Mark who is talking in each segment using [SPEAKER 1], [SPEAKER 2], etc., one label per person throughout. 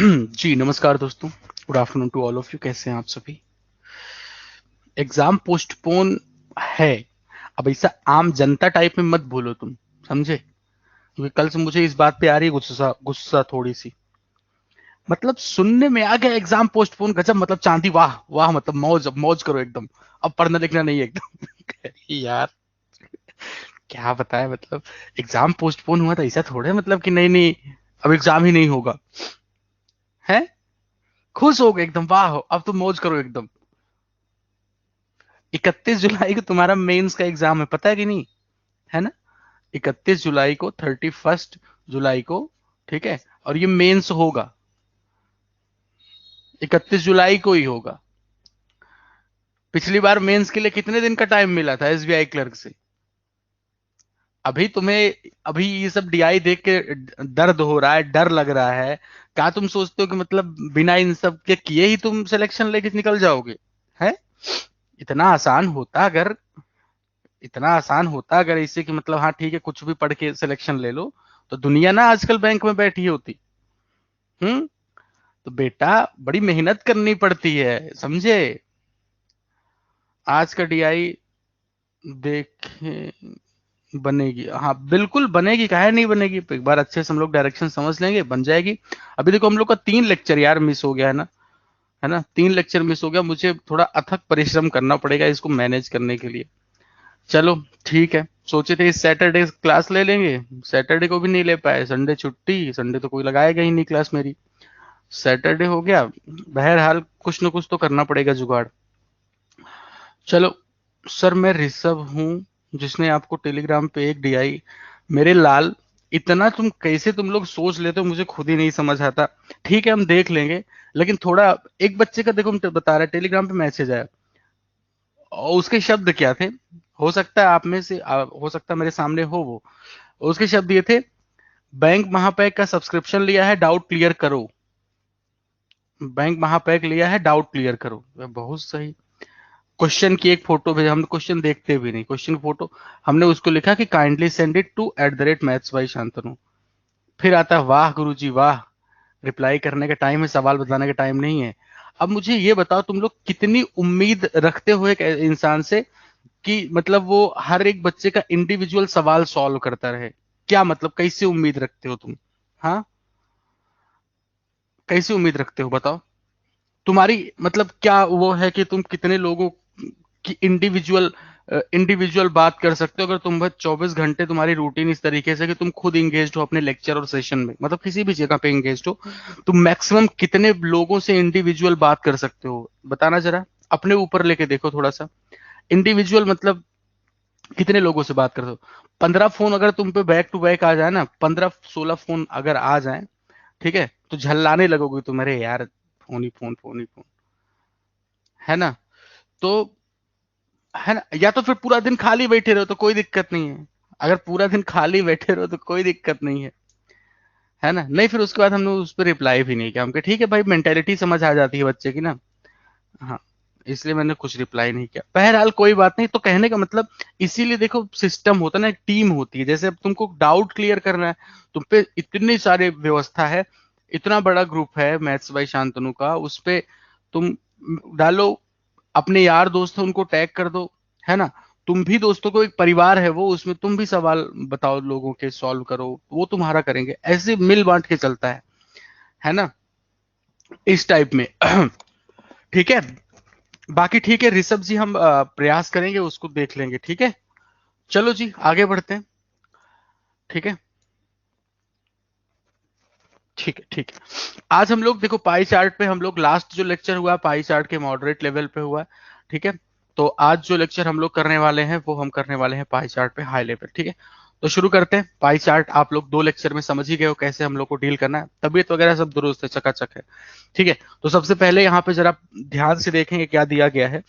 [SPEAKER 1] जी नमस्कार दोस्तों। Good afternoon to all of you. कैसे हैं आप सभी? एग्जाम पोस्टपोन है। अब ऐसा आम जनता टाइप में मत बोलो तुम, समझे? क्योंकि कल से मुझे इस बात पे आ रही है गुस्सा गुस्सा थोड़ी सी। मतलब सुनने में आ गया एग्जाम पोस्टपोन, गजब, मतलब चांदी, वाह वाह, मतलब मौज, अब मौज करो एकदम। अब पढ़ना लिखना नहीं है एकदम। यार क्या बताए, मतलब एग्जाम पोस्टपोन हुआ था ऐसा थोड़े, मतलब कि नहीं नहीं अब एग्जाम ही नहीं होगा, है? खुश हो गए एकदम, वाह अब तो मौज करो एकदम। 31 जुलाई को तुम्हारा मेंस का एग्जाम है, पता है कि नहीं? है ना? 31 जुलाई को, 31 जुलाई को, ठीक है। और ये मेंस होगा 31 जुलाई को ही होगा। पिछली बार मेंस के लिए कितने दिन का टाइम मिला था एसबीआई क्लर्क से? अभी तुम्हें, अभी ये सब डीआई देख के दर्द हो रहा है, डर लग रहा है। क्या तुम सोचते हो कि मतलब बिना इन सब के किए ही तुम सिलेक्शन लेके निकल जाओगे? है? इतना आसान होता अगर, इतना आसान होता अगर इससे कि मतलब हाँ ठीक है कुछ भी पढ़ के सिलेक्शन ले लो, तो दुनिया ना आजकल बैंक में बैठी होती। हम्म। तो बेटा बड़ी मेहनत करनी पड़ती है, समझे? आज का डीआई देखे, बनेगी, हाँ बिल्कुल बनेगी, काहे नहीं बनेगी। एक बार अच्छे से हम लोग डायरेक्शन समझ लेंगे, बन जाएगी। अभी देखो हम लोग का 3 लेक्चर यार मिस हो गया है ना, है ना? 3 लेक्चर मिस हो गया, मुझे थोड़ा अथक परिश्रम करना पड़ेगा इसको मैनेज करने के लिए। चलो ठीक है, सोचे थे इस सैटरडे क्लास ले लेंगे, सैटरडे को भी नहीं ले पाए, संडे छुट्टी, संडे तो कोई लगाएगा ही नहीं क्लास मेरी। सैटरडे हो गया। बहरहाल कुछ न कुछ तो करना पड़ेगा जुगाड़। चलो। सर मैं ऋषभ हूँ, जिसने आपको टेलीग्राम पे एक डीआई। मेरे लाल, इतना तुम कैसे तुम लोग सोच लेते हो मुझे खुद ही नहीं समझ आता। ठीक है हम देख लेंगे, लेकिन थोड़ा, एक बच्चे का देखो हम बता रहे टेलीग्राम पे मैसेज आया, और उसके शब्द क्या थे? हो सकता है आप में से हो सकता है मेरे सामने हो वो। उसके शब्द ये थे, बैंक महापैक का सब्सक्रिप्शन लिया है, डाउट क्लियर करो। बैंक महापैक लिया है, डाउट क्लियर करो। बहुत सही। क्वेश्चन की एक फोटो भेजा, हम क्वेश्चन देखते भी नहीं, क्वेश्चन की फोटो। हमने उसको लिखा कि kindly send it to @maths by Shantanu. फिर आता है, वाह गुरुजी वाह, रिप्लाई करने का टाइम है, सवाल बताने का टाइम नहीं है। अब मुझे ये बताओ तुम लोग कितनी उम्मीद रखते हो एक इंसान से कि मतलब वो हर एक बच्चे का इंडिविजुअल सवाल सॉल्व करता रहे? क्या मतलब, कैसे उम्मीद रखते हो तुम? हाँ, कैसे उम्मीद रखते हो बताओ? तुम्हारी मतलब क्या वो है कि तुम कितने लोगों की इंडिविजुअल इंडिविजुअल बात कर सकते हो? अगर तुम बस 24 घंटे तुम्हारी रूटीन इस तरीके से कि तुम खुद इंगेज हो अपने लेक्चर और सेशन में, मतलब किसी भी जगह पे इंगेज हो, तुम मैक्सिमम कितने लोगों से इंडिविजुअल बात कर सकते हो बताना जरा। अपने ऊपर लेके देखो थोड़ा सा। इंडिविजुअल मतलब कितने लोगों से बात करते हो? 15 फोन अगर तुम पे बैक टू बैक आ जाए ना, 15-16 फोन अगर आ जाए, ठीक है, तो झल्लाने लगोगे तुम, अरे यार फोन ही फोन, फोन ही फोन, है ना? तो, है ना? या तो फिर पूरा दिन खाली बैठे रहो तो कोई दिक्कत नहीं है। अगर पूरा दिन खाली बैठे रहो तो कोई दिक्कत नहीं है ना? नहीं, फिर उसके बाद हमने उस पर रिप्लाई भी नहीं किया, हम कहा ठीक है भाई, मेंटेलिटी समझ आ जाती है बच्चे की ना। हाँ, इसलिए मैंने कुछ रिप्लाई नहीं किया। बहरहाल कोई बात नहीं, तो कहने का मतलब, इसीलिए देखो सिस्टम होता है ना, एक टीम होती है। जैसे अब तुमको डाउट क्लियर करना है, तुम पे इतनी सारी व्यवस्था है, इतना बड़ा ग्रुप है मैथ्स बाई शांतनु का, उस पे तुम डालो, अपने यार दोस्त हैं उनको टैग कर दो, है ना? तुम भी दोस्तों को, एक परिवार है वो, उसमें तुम भी सवाल बताओ लोगों के, सॉल्व करो, वो तुम्हारा करेंगे, ऐसे मिल बांट के चलता है ना? इस टाइप में। ठीक है। बाकी ठीक है ऋषभ जी, हम प्रयास करेंगे, उसको देख लेंगे, ठीक है। चलो जी आगे बढ़ते हैं। ठीक है, ठीक है, ठीक है। आज हम लोग देखो पाई चार्ट पे, हम लोग लास्ट जो लेक्चर हुआ पाई चार्ट के मॉडरेट लेवल पे हुआ, ठीक है। तो आज जो लेक्चर हम लोग करने वाले हैं वो हम करने वाले हैं पाई चार्ट पे हाई लेवल, ठीक है। तो शुरू करते हैं। पाई चार्ट आप लोग 2 लेक्चर में समझ ही गए हो कैसे हम लोग को डील करना है, तबीयत वगैरह सब दुरुस्त है, चकाचक है, ठीक है। तो सबसे पहले यहाँ पे जरा ध्यान से देखेंगे क्या दिया गया है।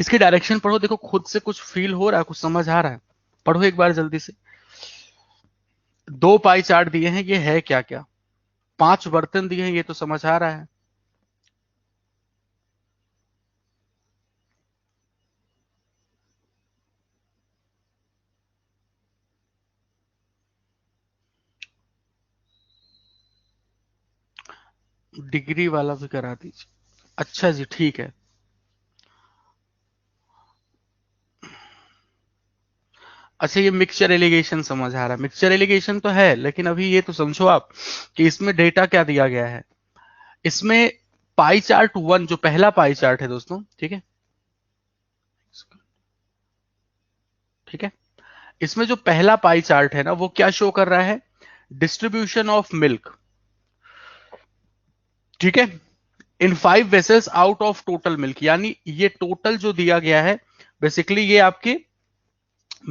[SPEAKER 1] इसकी डायरेक्शन पढ़ो, देखो खुद से कुछ फील हो रहा है, कुछ समझ आ रहा है? पढ़ो एक बार जल्दी से। 2 पाई चार्ट दिए हैं, ये है क्या क्या? 5 बर्तन दिए हैं, ये तो समझ आ रहा है। डिग्री वाला भी करा दीजिए। अच्छा जी, ठीक है। अच्छा, ये मिक्सचर एलिगेशन समझ आ रहा है। मिक्सचर एलिगेशन तो है, लेकिन अभी ये तो समझो आप कि इसमें डेटा क्या दिया गया है। इसमें पाई चार्ट वन, जो पहला पाई चार्ट है दोस्तों, ठीक है, ठीक है, इसमें जो पहला पाई चार्ट है ना, वो क्या शो कर रहा है? डिस्ट्रीब्यूशन ऑफ मिल्क, ठीक है, इन 5 vessels out of total milk. यानी ये टोटल जो दिया गया है, बेसिकली ये आपकी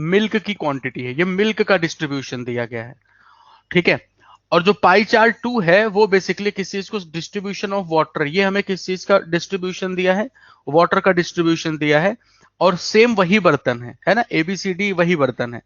[SPEAKER 1] मिल्क की क्वांटिटी है, ये मिल्क का डिस्ट्रीब्यूशन दिया गया है, ठीक है। और जो पाई चार्ट 2 है, वो बेसिकली किस चीज को, डिस्ट्रीब्यूशन ऑफ वाटर, ये हमें किस चीज का डिस्ट्रीब्यूशन दिया है? वाटर का डिस्ट्रीब्यूशन दिया है। और सेम वही बर्तन है ना, एबीसीडी वही बर्तन है।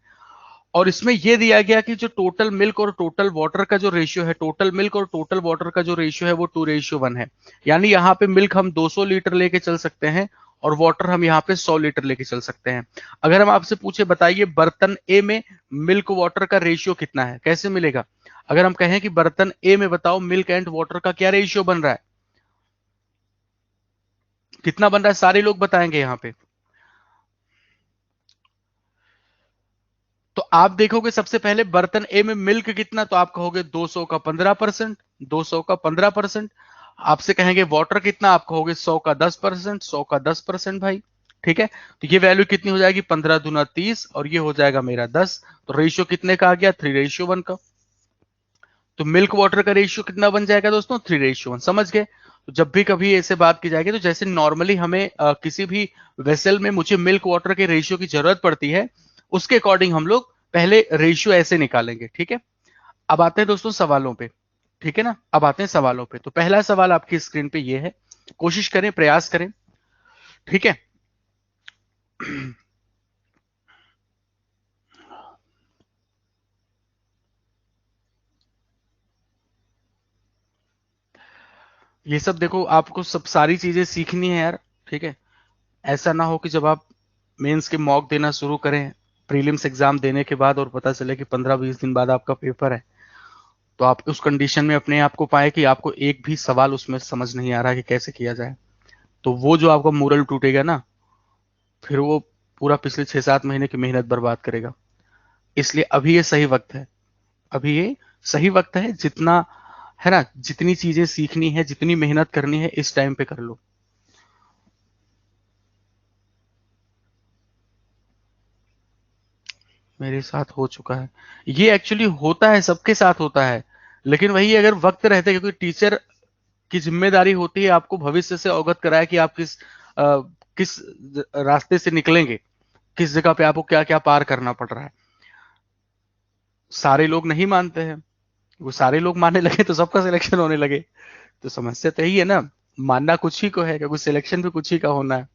[SPEAKER 1] और इसमें यह दिया गया कि जो टोटल मिल्क और टोटल वाटर का जो रेशियो है, टोटल मिल्क और टोटल वाटर का जो रेशियो है, वो 2:1 है। यानी यहाँ पे मिल्क हम 200 लीटर लेके चल सकते हैं, और वाटर हम यहाँ पे 100 लीटर लेके चल सकते हैं। अगर हम आपसे पूछे, बताइए बर्तन ए में मिल्क वाटर का रेशियो कितना है, कैसे मिलेगा? अगर हम कहें कि बर्तन ए में बताओ मिल्क एंड वाटर का क्या रेशियो बन रहा है, कितना बन रहा है, सारे लोग बताएंगे यहाँ पे। तो आप देखोगे सबसे पहले बर्तन ए में मिल्क कितना, तो आप कहोगे 200 का 15%, 200 का 15%। आपसे कहेंगे वाटर कितना, आप कहोगे 100 का 10%, 100 का 10% भाई, ठीक है। तो ये वैल्यू कितनी हो जाएगी, 15 दूना 30, और ये हो जाएगा मेरा 10। तो रेशियो कितने का आ गया, 3:1 का। तो मिल्क वाटर का रेशियो कितना बन जाएगा दोस्तों, 3:1। समझ गए? तो जब भी कभी ऐसे बात की जाएगी, तो जैसे नॉर्मली हमें किसी भी वेसल में मुझे मिल्क वाटर के रेशियो की जरूरत पड़ती है, उसके अकॉर्डिंग हम लोग पहले रेशियो ऐसे निकालेंगे, ठीक है। अब आते हैं दोस्तों सवालों पे, ठीक है ना। अब आते हैं सवालों पे। तो पहला सवाल आपकी स्क्रीन पे ये है, कोशिश करें, प्रयास करें, ठीक है। ये सब देखो, आपको सब सारी चीजें सीखनी है यार, ठीक है। ऐसा ना हो कि जब आप मेंस के मॉक देना शुरू करें, प्रीलिम्स एग्जाम देने के बाद, और पता चले कि 15-20 दिन बाद आपका पेपर है, तो आप उस कंडीशन में अपने आप को पाए कि आपको एक भी सवाल उसमें समझ नहीं आ रहा कि कैसे किया जाए। तो वो जो आपका मोरल टूटेगा ना, फिर वो पूरा पिछले 6-7 महीने की मेहनत बर्बाद करेगा। इसलिए अभी ये सही वक्त है, अभी ये सही वक्त है, जितना है ना, जितनी चीजें सीखनी है, जितनी मेहनत करनी है, इस टाइम पे कर लो। मेरे साथ हो चुका है। ये एक्चुअली होता है, सबके साथ होता है। लेकिन वही, अगर वक्त रहते, क्योंकि टीचर की जिम्मेदारी होती है आपको भविष्य से अवगत कराया कि आप किस रास्ते से निकलेंगे, किस जगह पे आपको क्या क्या पार करना पड़ रहा है। सारे लोग नहीं मानते हैं, वो सारे लोग मानने लगे तो सबका सिलेक्शन होने लगे। तो समस्या तो यही है ना, मानना कुछ ही को है, क्योंकि सिलेक्शन भी कुछ ही का होना है।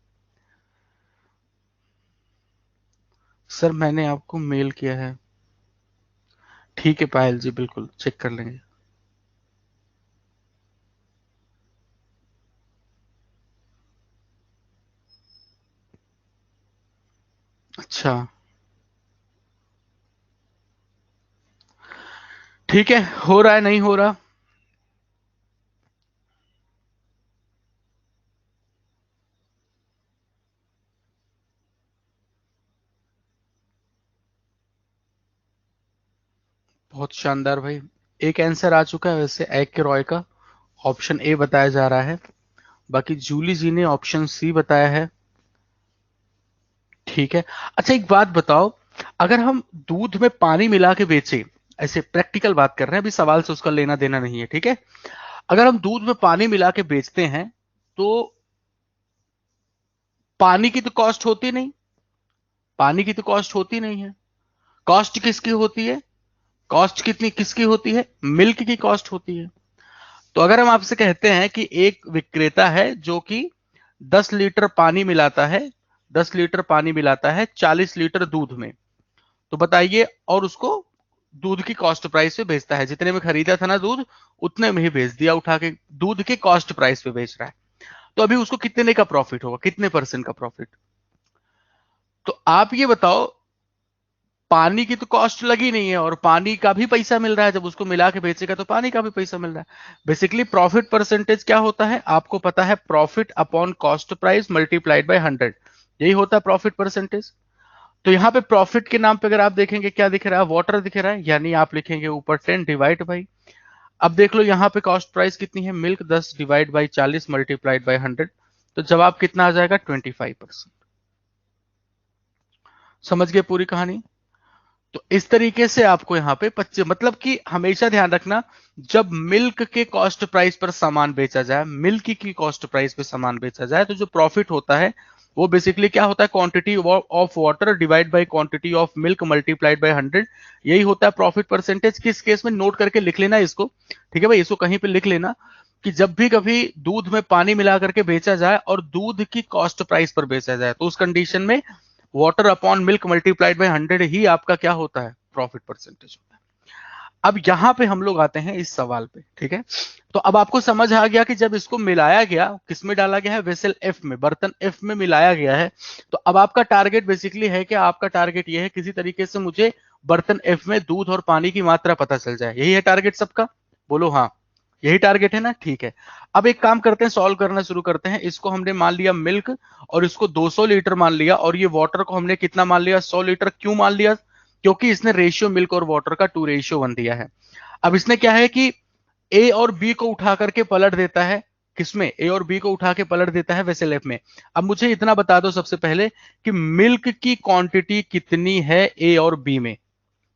[SPEAKER 1] सर मैंने आपको मेल किया है। ठीक है पायल जी, बिल्कुल चेक कर लेंगे। अच्छा, ठीक है, हो रहा है, नहीं हो रहा। बहुत शानदार भाई। एक आंसर आ चुका है वैसे, एग के रॉय का, ऑप्शन ए बताया जा रहा है। बाकी जूली जी ने ऑप्शन सी बताया है, ठीक है। अच्छा एक बात बताओ, अगर हम दूध में पानी मिला के बेचे, ऐसे प्रैक्टिकल बात कर रहे हैं, अभी सवाल से उसका लेना देना नहीं है, ठीक है। अगर हम दूध में पानी मिला के बेचते हैं, तो पानी की तो कॉस्ट होती नहीं, पानी की तो कॉस्ट होती नहीं है। कॉस्ट किसकी होती है? कॉस्ट कितनी किसकी होती है? मिल्क की कॉस्ट होती है। तो अगर हम आपसे कहते हैं कि एक विक्रेता है जो कि 10 लीटर पानी मिलाता है, 10 लीटर पानी मिलाता है 40 लीटर दूध में, तो बताइए, और उसको दूध की कॉस्ट प्राइस पे बेचता है, जितने में खरीदा था ना दूध, उतने में ही बेच दिया उठा के, दूध के कॉस्ट प्राइस पे बेच रहा है। तो अभी उसको कितने का प्रॉफिट होगा, कितने परसेंट का प्रॉफिट? तो आप ये बताओ, पानी की तो कॉस्ट लगी नहीं है और पानी का भी पैसा मिल रहा है, जब उसको मिला के बेचेगा तो पानी का भी पैसा मिल रहा है। बेसिकली प्रॉफिट परसेंटेज क्या होता है आपको पता है, profit upon cost price multiplied by 100, यही होता है प्रॉफिट परसेंटेज। तो यहाँ पे प्रॉफिट के नाम पे अगर आप देखेंगे क्या दिख रहा है, वाटर दिख रहा है, यानी आप लिखेंगे ऊपर 10 डिवाइड बाई, अब देख लो यहाँ पे कॉस्ट प्राइस कितनी है, milk 10 divide by 40 multiplied by 100, तो जवाब कितना आ जाएगा 25%। समझ गए पूरी कहानी। तो इस तरीके से आपको यहाँ पे 25, मतलब कि हमेशा ध्यान रखना जब मिल्क के कॉस्ट प्राइस पर सामान बेचा जाए, मिल्क की कॉस्ट प्राइस पे सामान बेचा जाए, तो जो प्रॉफिट होता है वो बेसिकली क्या होता है, quantity of water divide by quantity of milk multiplied by 100, यही होता है प्रॉफिट परसेंटेज। किस केस में, नोट करके लिख लेना इसको, ठीक है भाई, इसको कहीं पे लिख लेना कि जब भी कभी दूध में पानी मिला करके बेचा जाए और दूध की कॉस्ट प्राइस पर बेचा जाए, तो उस कंडीशन में water upon milk multiplied by 100 ही आपका क्या होता है, प्रॉफिट परसेंटेज होता है। अब यहां पे हम लोग आते हैं इस सवाल पे, ठीक है। तो अब आपको समझ आ गया कि जब इसको मिलाया गया, किसमें डाला गया है, वेसल एफ में, बर्तन एफ में मिलाया गया है, तो अब आपका टारगेट बेसिकली है कि आपका टारगेट ये है किसी तरीके से मुझे बर्तन एफ में दूध और पानी की मात्रा पता चल जाए, यही है टारगेट सबका, बोलो हाँ, यही टारगेट है ना, ठीक है। अब एक काम करते हैं, सॉल्व करना शुरू करते हैं। इसको हमने मान लिया मिल्क और इसको 200 लीटर मान लिया, और ये वाटर को हमने कितना मान लिया, 100 लीटर। क्यों मान लिया, क्योंकि इसने रेशियो मिल्क और वाटर का 2:1 दिया है। अब इसने क्या है कि ए और बी को उठा करके पलट देता है, किसमें, ए और बी को उठा के पलट देता है वेसल एफ में। अब मुझे इतना बता दो सबसे पहले कि मिल्क की क्वांटिटी कितनी है ए और बी में,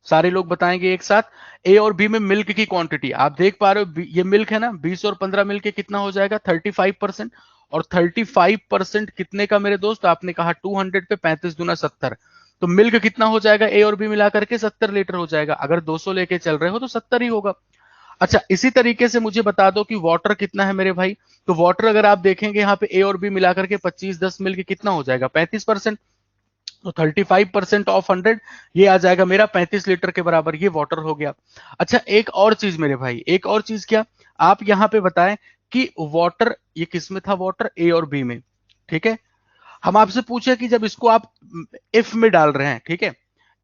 [SPEAKER 1] सारे लोग बताएंगे एक साथ। ए और बी में मिल्क की क्वांटिटी आप देख पा रहे हो, ये मिल्क है ना, 20 और 15 मिलके कितना हो जाएगा, 35%। और 35% कितने का मेरे दोस्त, आपने कहा 200 पे 35 दूना 70, तो मिल्क कितना हो जाएगा ए और बी मिला करके 70 लीटर हो जाएगा। अगर 200 लेके चल रहे हो तो 70 ही होगा। अच्छा, इसी तरीके से मुझे बता दो कि वाटर कितना है मेरे भाई। तो वाटर अगर आप देखेंगे यहाँ पे ए और बी मिला करके 25-10 मिलके कितना हो जाएगा, 35%। तो 35% ऑफ 100, ये आ जाएगा मेरा 35 लीटर के बराबर, ये वाटर हो गया। अच्छा, एक और चीज मेरे भाई, एक और चीज क्या, आप यहाँ पे बताएं कि वाटर ये किस में था, वाटर ए और बी में, ठीक है। हम आपसे पूछे कि जब इसको आप एफ में डाल रहे हैं, ठीक है,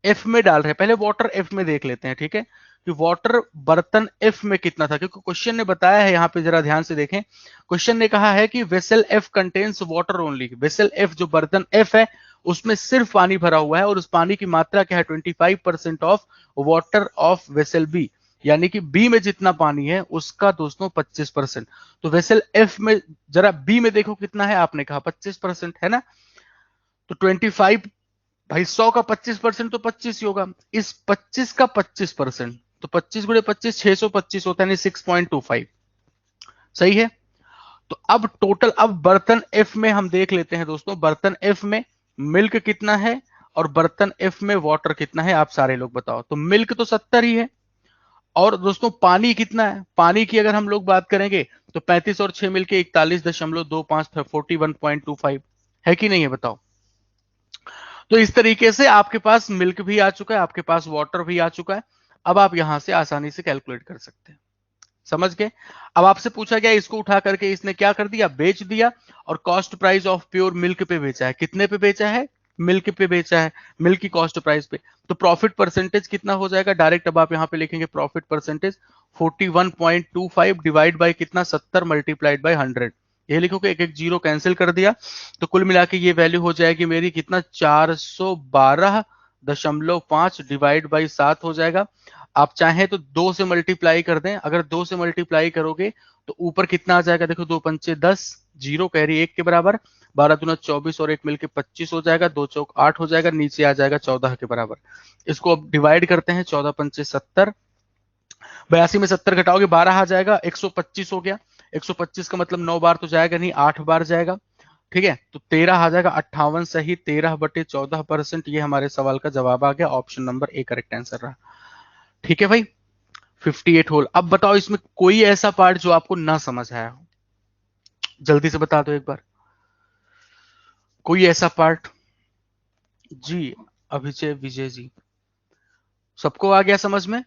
[SPEAKER 1] एफ में डाल रहे हैं, पहले वाटर एफ में देख लेते हैं, ठीक है, कि वाटर बर्तन एफ में कितना था, क्योंकि क्वेश्चन ने बताया है, यहाँ पे जरा ध्यान से देखें, क्वेश्चन ने कहा है कि vessel F contains water only, vessel F जो बर्तन एफ है उसमें सिर्फ पानी भरा हुआ है, और उस पानी की मात्रा क्या है, 25% of water of vessel B, यानी कि बी में जितना पानी है उसका दोस्तों 25%। तो वेसल एफ में जरा बी में देखो कितना है, आपने कहा 25% है ना, तो 25, भाई 100 का 25% तो 25 ही होगा, इस 25 का 25%, तो 25 गुणे 25 625 होता है, 6.25, सही है। तो अब टोटल, अब बर्तन एफ में हम देख लेते हैं दोस्तों, बर्तन एफ में मिल्क कितना है और बर्तन एफ में वाटर कितना है, आप सारे लोग बताओ। तो मिल्क तो 70 ही है, और दोस्तों पानी कितना है, पानी की अगर हम लोग बात करेंगे तो 35 और 6 मिलके 41.25, 41.25 है कि नहीं है, बताओ। तो इस तरीके से आपके पास मिल्क भी आ चुका है, आपके पास वाटर भी आ चुका है। अब आप यहां से आसानी से कैलकुलेट कर सकते हैं, समझ गए। अब आपसे पूछा गया, इसको उठा करके इसने क्या कर दिया, बेच दिया, और cost price of pure milk पे बेचा है, कितने पे बेचा है, मिल्क पे बेचा है, मिल्क की कॉस्ट प्राइस पे। तो प्रॉफिट परसेंटेज कितना हो जाएगा, डायरेक्ट अब आप यहां पे लिखेंगे प्रॉफिट परसेंटेज 41.25 डिवाइड बाय कितना, 70 मल्टीप्लाइड बाय 100, ये लिखोगे, एक एक जीरो कैंसिल कर दिया, तो कुल मिला के ये वैल्यू हो जाएगी मेरी कितना, 412.5 डिवाइड बाई 7 हो जाएगा। आप चाहें तो 2 से मल्टीप्लाई कर दें, अगर 2 से मल्टीप्लाई करोगे तो ऊपर कितना आ जाएगा, देखो 2 पंचे 10, जीरो कैरी 1 के बराबर, 12 दूना 24 और 1 मिलके 25 हो जाएगा, 2 चौक 8 हो जाएगा, नीचे आ जाएगा 14 के बराबर। इसको अब डिवाइड करते हैं, 14 पंचे 70, 82 में 70 घटाओगे 12 आ जाएगा, 125 हो गया। 125 का मतलब 9 बार तो जाएगा नहीं, 8 बार जाएगा, ठीक है। तो 13 आ जाएगा, 58 सही, 13/14%, ये हमारे सवाल का जवाब आ गया, option number A correct answer रहा, ठीक है भाई। 58 होल। अब बताओ इसमें कोई ऐसा पार्ट जो आपको ना समझ आया हो, जल्दी से बता दो एक बार, कोई ऐसा पार्ट। जी, अभिजय विजय जी, सबको आ गया समझ में।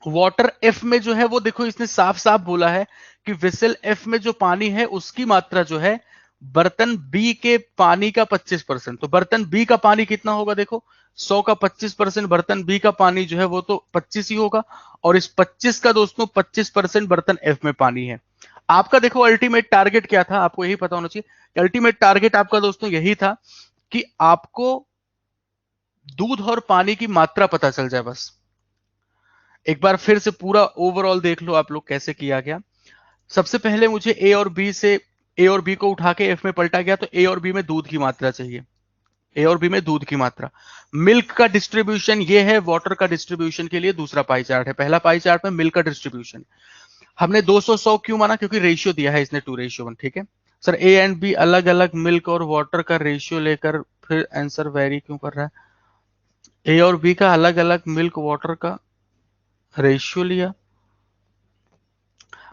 [SPEAKER 1] वाटर एफ में जो है वो देखो, इसने साफ साफ बोला है कि वेसल एफ में जो पानी है उसकी मात्रा जो है बर्तन बी के पानी का 25%, तो बर्तन बी का पानी कितना होगा देखो, 100 का 25% बर्तन बी का पानी जो है वो तो 25 ही होगा, और इस 25 का दोस्तों 25% बर्तन एफ में पानी है। आपका देखो अल्टीमेट टारगेट क्या था, आपको यही पता होना चाहिए। अल्टीमेट टारगेट आपका दोस्तों यही था कि आपको दूध और पानी की मात्रा पता चल जाए बस। एक बार फिर से पूरा ओवरऑल देख लो आप लोग कैसे किया गया। सबसे पहले मुझे ए और बी को उठा के एफ में पलटा गया, तो ए और बी में दूध की मात्रा चाहिए, ए और बी में दूध की मात्रा। मिल्क का डिस्ट्रीब्यूशन ये है, वाटर का डिस्ट्रीब्यूशन के लिए दूसरा पाई चार्ट है। पहला पाई चार्ट में मिल्क का डिस्ट्रीब्यूशन हमने 200-100 क्यों माना, क्योंकि रेशियो दिया है इसने 2:1। ठीक है सर, ए एंड बी अलग अलग मिल्क और वाटर का रेशियो लेकर फिर आंसर वेरी क्यों कर रहा है। ए और बी का अलग अलग मिल्क वाटर का रेशियो लिया,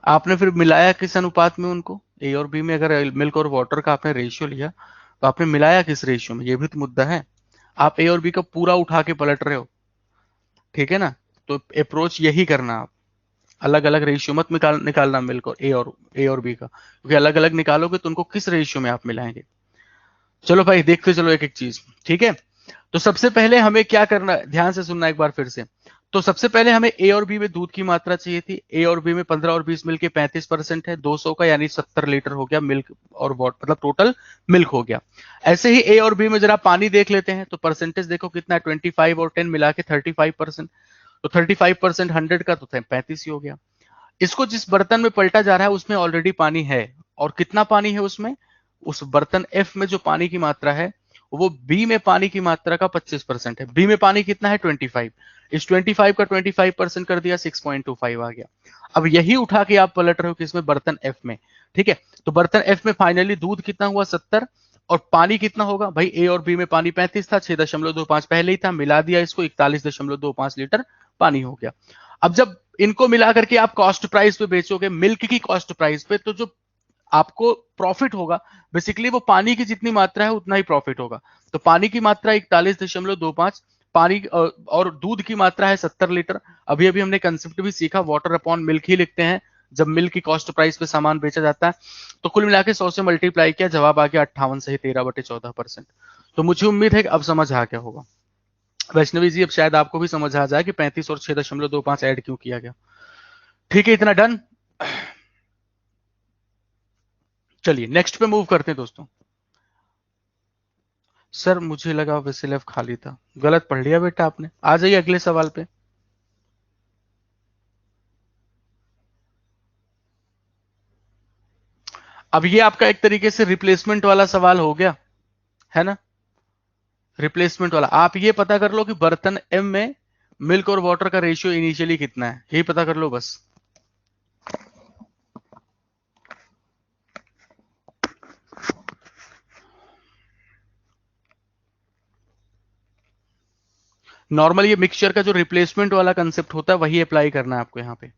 [SPEAKER 1] आपने फिर मिलाया किस अनुपात में उनको, ए और बी में अगर मिल्क और वाटर का आपने रेशियो लिया तो आपने मिलाया किस रेशियो में, ये भी तो मुद्दा है। आप ए और बी का पूरा उठा के पलट रहे हो, ठीक है ना। तो अप्रोच यही करना, आप अलग अलग रेशियो मत निकालना मिल्क और ए और बी का, क्योंकि अलग अलग निकालोगे तो उनको किस रेशियो में आप मिलाएंगे। चलो भाई देखते चलो एक एक चीज, ठीक है। तो सबसे पहले हमें क्या करना, ध्यान से सुनना एक बार फिर से। तो सबसे पहले हमें ए और बी में दूध की मात्रा चाहिए थी। ए और बी में 15 और 20 मिलके 35% है, 200 का यानी 70 लीटर हो गया मिल्क और वाटर, मतलब टोटल मिल्क हो गया। ऐसे ही ए और बी में जरा पानी देख लेते हैं, तो परसेंटेज देखो कितना है, 25 और 10 मिला के 35%। तो 35% 100 का तो 35 ही हो गया। इसको जिस बर्तन में पलटा जा रहा है उसमें ऑलरेडी पानी है, और कितना पानी है उसमें, उस बर्तन एफ में जो पानी की मात्रा है वो बी में पानी की मात्रा का 25% है। बी में पानी कितना है 25, इस 25 का 25% कर दिया 6.25 आ गया। अब यही उठा के आप पलट रहे हो किसमें, बर्तन एफ में। ठीक है, तो बर्तन एफ में फाइनली दूध कितना हुआ 70, और पानी कितना होगा भाई, ए और बी में पानी 35 था, 6.25 पहले ही था, मिला दिया इसको 41.25 लीटर पानी हो गया। अब जब इनको मिला करके आप कॉस्ट प्राइस पे बेचोगे, मिल्क की कॉस्ट प्राइस पे, तो जो आपको प्रॉफिट होगा बेसिकली वो पानी की जितनी मात्रा है उतना ही प्रॉफिट होगा। तो पानी की मात्रा 41.25, पानी और दूध की मात्रा है 70 लीटर। अभी अभी हमने कंसेप्ट भी सीखा, वाटर अपॉन मिल्क ही लिखते हैं जब मिल्क की कॉस्ट प्राइस पे सामान बेचा जाता है। तो कुल मिला के 100 से मल्टीप्लाई किया, जवाब आ गया 58 से 13/14%। तो मुझे उम्मीद है कि अब समझ आ गया होगा। वैष्णवी जी अब शायद आपको भी समझ आ जाए कि 35 और 6.25 ऐड क्यों किया गया। ठीक है, इतना डन। चलिए नेक्स्ट पे मूव करते हैं दोस्तों। सर मुझे लगा वेसिलेफ खाली था, गलत पढ़ लिया बेटा आपने। आ जाइए अगले सवाल पे। अब ये आपका एक तरीके से रिप्लेसमेंट वाला सवाल हो गया है ना। रिप्लेसमेंट वाला, आप ये पता कर लो कि बर्तन एम में मिल्क और वाटर का रेशियो इनिशियली कितना है, यही पता कर लो बस। नॉर्मल ये मिक्सचर का जो रिप्लेसमेंट वाला कंसेप्ट होता है वही अप्लाई करना है आपको यहां पे।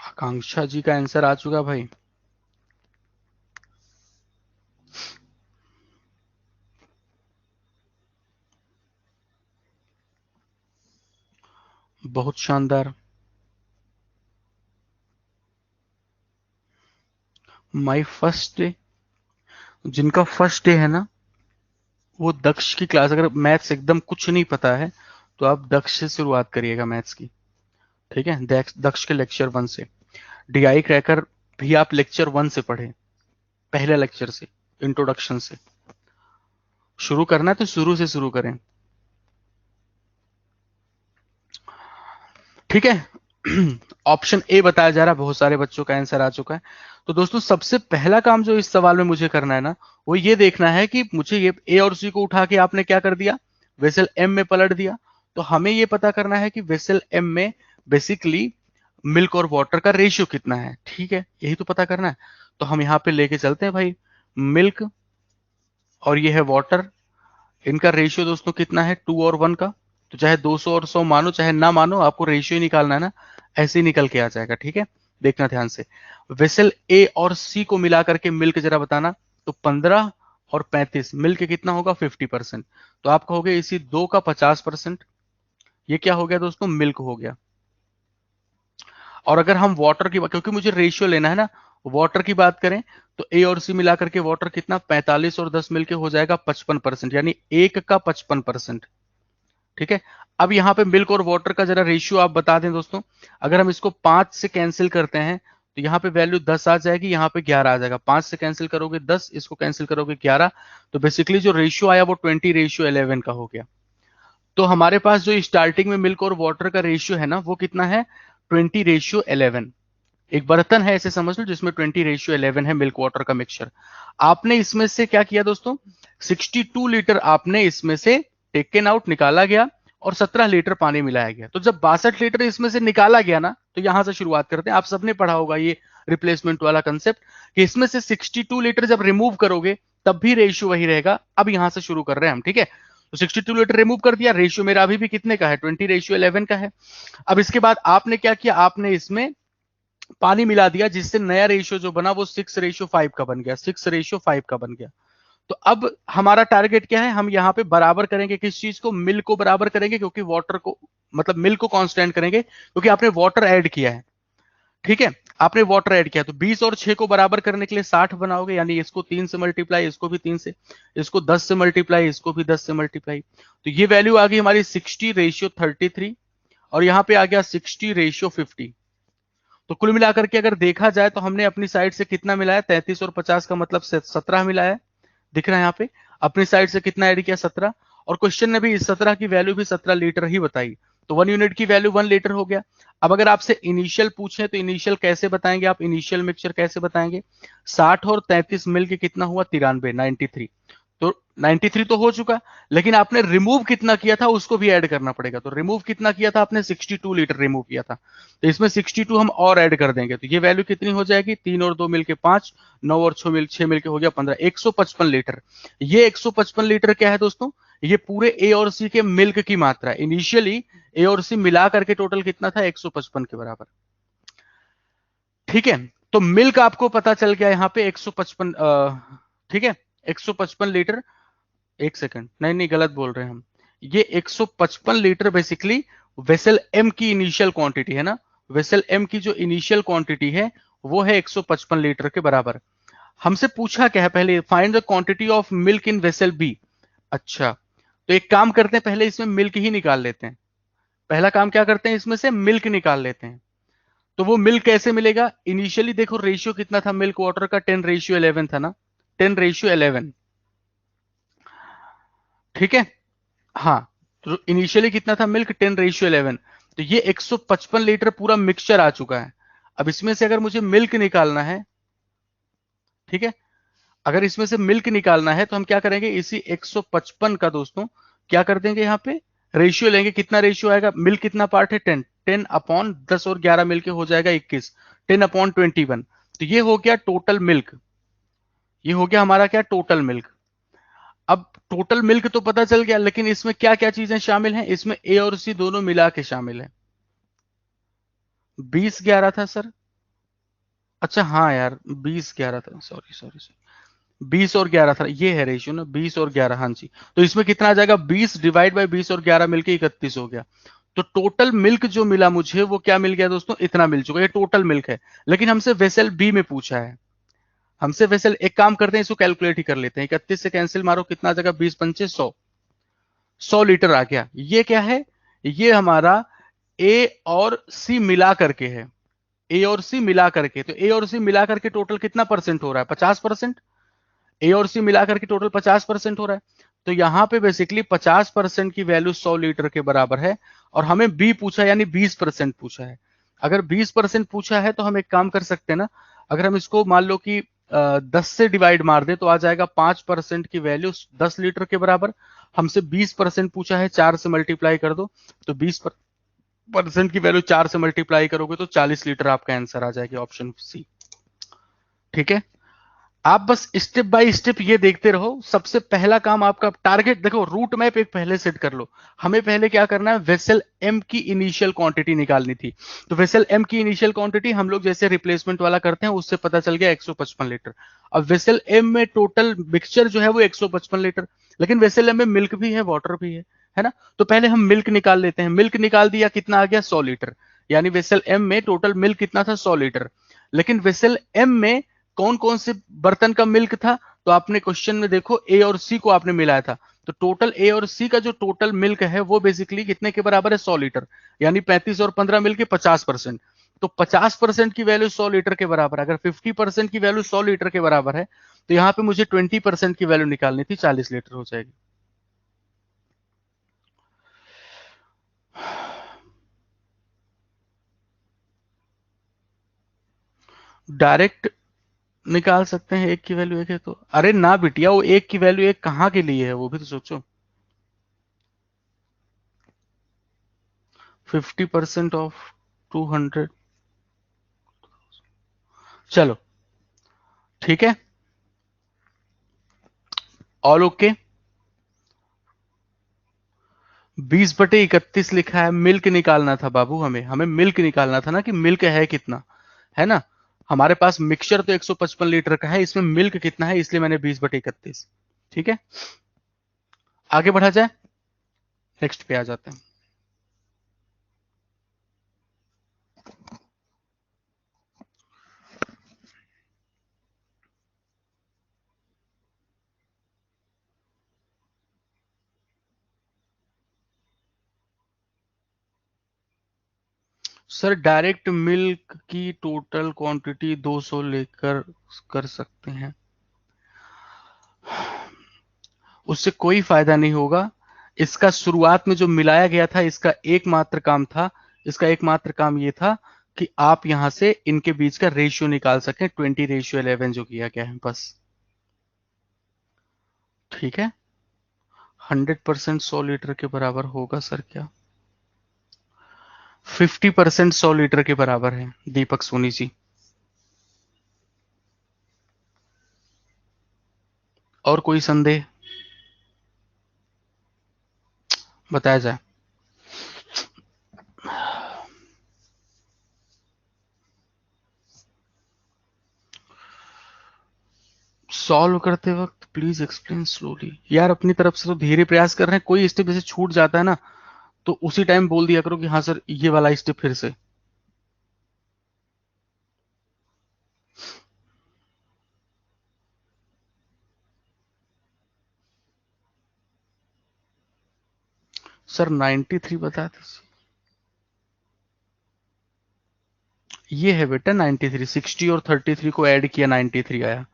[SPEAKER 1] आकांक्षा जी का आंसर आ चुका भाई। बहुत शानदार। माय फर्स्ट डे, जिनका फर्स्ट डे है ना वो दक्ष की क्लास, अगर मैथ्स एकदम कुछ नहीं पता है तो आप दक्ष से शुरुआत करिएगा मैथ्स की। ठीक है, दक्ष के लेक्चर 1 से। डीआई क्रैकर भी आप लेक्चर 1 से पढ़े, पहले लेक्चर से, इंट्रोडक्शन से शुरू करना है तो शुरू से शुरू करें। ठीक है। ऑप्शन ए बताया जा रहा है, बहुत सारे बच्चों का आंसर आ चुका है। तो दोस्तों सबसे पहला काम जो इस सवाल में मुझे करना है ना, वो ये देखना है कि मुझे ये ए और सी को उठा के आपने क्या कर दिया, वेसल एम में पलट दिया। तो हमें ये पता करना है कि वेसल एम में बेसिकली मिल्क और वाटर का रेशियो कितना है। ठीक है, यही तो पता करना है। तो हम यहाँ पे लेके चलते हैं भाई, मिल्क और ये है वाटर, इनका रेशियो दोस्तों कितना है 2 और 1 का। तो चाहे 200 और 100 मानो चाहे ना मानो, आपको रेशियो ही निकालना है ना। ऐसे ही निकल के आ जाएगा। ठीक है, देखना ध्यान से। वेसल ए और सी को मिला करके मिल्क जरा बताना। तो 15 और 35 मिलके कितना होगा 50%। तो आप कहोगे इसी 2 का 50%। ये क्या हो गया दोस्तों, मिल्क हो गया। और अगर हम वाटर की, क्योंकि मुझे रेशियो लेना है ना, वाटर की बात करें तो ए और सी मिला करके वाटर कितना 45 और 10 मिलके हो जाएगा 55%, यानी 1 का 55%। ठीक है, अब यहाँ पे मिल्क और वाटर का जरा रेशियो आप बता दें दोस्तों। अगर हम इसको 5 से कैंसिल करते हैं तो यहाँ पे वैल्यू 10 आ जाएगी, यहाँ पे 11 आ जाएगा। 5 से कैंसिल करोगे 10, इसको कैंसिल करोगे 11, तो बेसिकली जो रेशियो आया वो 20:11 का हो गया। तो हमारे पास जो स्टार्टिंग में मिल्क और वाटर का रेशियो है ना, वो कितना है 20:11। एक बर्तन है ऐसे समझ लो जिसमें 20:11 है मिल्क वाटर का मिक्सचर। आपने इसमें से क्या किया दोस्तों, 62 लीटर आपने इसमें से टेकन आउट, निकाला गया, और 17 लीटर पानी मिलाया गया। तो जब 62 लीटर इसमें से निकाला गया ना, तो यहां से शुरुआत करते हैं। आप सबने पढ़ा होगा ये रिप्लेसमेंट वाला कंसेप्ट, कि इसमें से 62 लीटर जब रिमूव करोगे तब भी रेशियो वही रहेगा। अब यहां से शुरू कर रहे हैं हम। ठीक है, तो 62 लीटर रिमूव कर दिया, रेशियो मेरा अभी भी कितने का है 20:11 का है। अब इसके बाद आपने क्या किया, आपने इसमें पानी मिला दिया, जिससे नया रेशियो जो बना वो 6:5 का बन गया, 6:5 का बन गया। तो अब हमारा टारगेट क्या है, हम यहाँ पे बराबर करेंगे किस चीज को, मिल्क को बराबर करेंगे, क्योंकि वाटर को, मतलब मिल्क को कांस्टेंट करेंगे क्योंकि आपने वाटर ऐड किया है। ठीक है, आपने वाटर ऐड किया, तो 20 और 6 को बराबर करने के लिए 60 बनाओगे, यानी इसको 3 से मल्टीप्लाई, इसको भी 3 से, इसको 10 से मल्टीप्लाई, इसको भी 10 से मल्टीप्लाई। तो ये वैल्यू आ गई हमारी 60:33, और यहाँ पे आ गया 60:50। तो कुल मिलाकर के अगर देखा जाए तो हमने अपनी साइड से कितना मिलाया, 33 और 50 का मतलब 17 मिलाया। दिख रहा है यहाँ पे, अपनी साइड से कितना ऐड किया 17, और क्वेश्चन ने भी इस 17 की वैल्यू भी 17 लीटर ही बताई। तो 1 यूनिट की वैल्यू 1 लीटर हो गया। अब अगर आपसे इनिशियल पूछे तो इनिशियल कैसे बताएंगे आप, इनिशियल मिक्सचर कैसे बताएंगे, 60 और 33 मिल के कितना हुआ 93, 93। तो 93 तो हो चुका, लेकिन आपने रिमूव कितना किया था उसको भी ऐड करना पड़ेगा। तो रिमूव कितना किया था आपने, 62 लीटर रिमूव किया था, तो इसमें 62 हम और ऐड कर देंगे, तो ये वैल्यू कितनी हो जाएगी, 3 और 2 मिलके 5, 9 और 6 मिलके हो गया 15, 155 लीटर। ये 155 लीटर क्या है दोस्तों, ये पूरे ए और सी के मिल्क की मात्रा। इनिशियली ए और सी मिला करके टोटल कितना था 155 के बराबर। ठीक है, तो मिल्क आपको पता चल गया यहाँ पे 155। ठीक है, 155 लीटर, एक सेकंड, नहीं नहीं गलत बोल रहे हैं हम। ये 155 लीटर बेसिकली वेसल एम की इनिशियल क्वांटिटी है ना, वेसल एम की जो इनिशियल क्वांटिटी है वो है 155 लीटर के बराबर। हमसे पूछा क्या है पहले, find the quantity of milk in vessel B. अच्छा, तो एक काम करते हैं, पहले इसमें मिल्क ही निकाल लेते हैं। पहला काम क्या करते हैं, इसमें से मिल्क निकाल लेते हैं। तो वो मिल्क कैसे मिलेगा, इनिशियली देखो रेशियो कितना था मिल्क वाटर का, 10:11 था ना, 10:11। ठीक है, हाँ, तो इनिशियली कितना था मिल्क 10:11। तो ये 155 लीटर पूरा मिक्सचर आ चुका है। अब इसमें से अगर मुझे मिल्क निकालना है, ठीक है, अगर इसमें से मिल्क निकालना है तो हम क्या करेंगे, इसी 155 का दोस्तों क्या कर देंगे, यहाँ पे रेशियो लेंगे। कितना रेशियो आएगा, मिल्क कितना पार्ट है 10, 10/10 और 11 मिलके हो जाएगा 21, 10/21। तो ये हो गया टोटल मिल्क, ये हो गया हमारा क्या टोटल मिल्क। अब टोटल मिल्क तो पता चल गया, लेकिन इसमें क्या क्या चीजें शामिल हैं, इसमें ए और सी दोनों मिला के शामिल है। 20:11 था सर, अच्छा हाँ यार 20:11 था, सॉरी सॉरी सॉरी, 20 और 11 था, ये है रेशियो ना 20 और 11, हाँ जी। तो इसमें कितना आ जाएगा, 20 डिवाइड बाई 20 और 11 मिलके 31 हो गया। तो टोटल मिल्क जो मिला मुझे वो क्या मिल गया दोस्तों, इतना मिल चुका, ये टोटल मिल्क है। लेकिन हमसे वेसल बी में पूछा है, हमसे वेसल, एक काम करते हैं इसको कैलकुलेट ही कर लेते हैं, 31 से कैंसिल मारो कितना आ जाएगा, 20×5 = 100, 100 लीटर आ गया। ये क्या है, ये हमारा ए और सी मिला करके है, ए और सी मिला करके। तो ए और सी मिला करके टोटल कितना परसेंट हो रहा है, 50%। ए और सी मिला करके टोटल 50% हो रहा है। तो यहां पे बेसिकली 50% की वैल्यू 100 लीटर के बराबर है, और हमें बी पूछा यानी 20% पूछा है। अगर 20% पूछा है तो हम एक काम कर सकते हैं ना, अगर हम इसको मान लो कि 10 से डिवाइड मार दे तो आ जाएगा 5% की वैल्यू 10 लीटर के बराबर। हमसे 20% पूछा है, 4 से मल्टीप्लाई कर दो, तो 20% की वैल्यू 4 से मल्टीप्लाई करोगे तो 40 लीटर आपका आंसर आ जाएगी, ऑप्शन सी। ठीक है, आप बस स्टेप बाय स्टेप ये देखते रहो। सबसे पहला काम आपका टारगेट देखो, रूट मैप एक पहले सेट कर लो। हमें पहले क्या करना है, वेसल एम की इनिशियल क्वांटिटी निकालनी थी। तो वेसल एम की इनिशियल क्वांटिटी हम लोग जैसे रिप्लेसमेंट वाला करते हैं उससे पता चल गया 155 लीटर। अब वेसल एम में टोटल मिक्सचर जो है वो 155 लीटर, लेकिन वेसल एम में मिल्क भी है, वाटर भी है ना। तो पहले हम मिल्क निकाल लेते हैं। मिल्क निकाल दिया, कितना आ गया 100 लीटर। यानी वेसल एम में टोटल मिल्क कितना था 100 लीटर। लेकिन वेसल एम में कौन कौन से बर्तन का मिल्क था, तो आपने क्वेश्चन में देखो ए और सी को आपने मिलाया था। तो टोटल ए और सी का जो टोटल मिल्क है वो बेसिकली कितने के बराबर है 100 लीटर। यानी 35 और 15 मिलके 50%। तो 50% की वैल्यू 100 लीटर के बराबर। अगर 50% की वैल्यू 100 लीटर के बराबर है तो यहां पे मुझे 20% की वैल्यू निकालनी थी, 40 लीटर हो जाएगी। डायरेक्ट निकाल सकते हैं, एक की वैल्यू एक है तो। अरे ना बिटिया, वो एक की वैल्यू एक कहां के लिए है वो भी तो सोचो। 50% ऑफ 200। चलो ठीक है, ऑल ओके। 20/31 लिखा है, मिल्क निकालना था बाबू, हमें हमें मिल्क निकालना था ना, कि मिल्क है कितना, है ना। हमारे पास मिक्सचर तो 155 लीटर का है, इसमें मिल्क कितना है, इसलिए मैंने 20/31। ठीक है, आगे बढ़ा जाए, नेक्स्ट पे आ जाते हैं। सर डायरेक्ट मिल्क की टोटल क्वांटिटी 200 लेकर कर सकते हैं, उससे कोई फायदा नहीं होगा। इसका शुरुआत में जो मिलाया गया था, इसका एकमात्र काम था, इसका एकमात्र काम ये था कि आप यहां से इनके बीच का रेशियो निकाल सकें, 20:11 जो किया गया है बस। ठीक है, 100% 100 लीटर के बराबर होगा सर क्या? 50% 100 लीटर के बराबर है दीपक सोनी जी। और कोई संदेह बताया जाए। सॉल्व करते वक्त प्लीज एक्सप्लेन स्लोली। यार अपनी तरफ से तो धीरे प्रयास कर रहे हैं, कोई स्टेप जैसे छूट जाता है ना तो उसी टाइम बोल दिया करो कि हाँ सर ये वाला स्टेप फिर से। सर 93 बता दीजिए। ये है बेटा 93, 60 और 33 को ऐड किया 93 आया।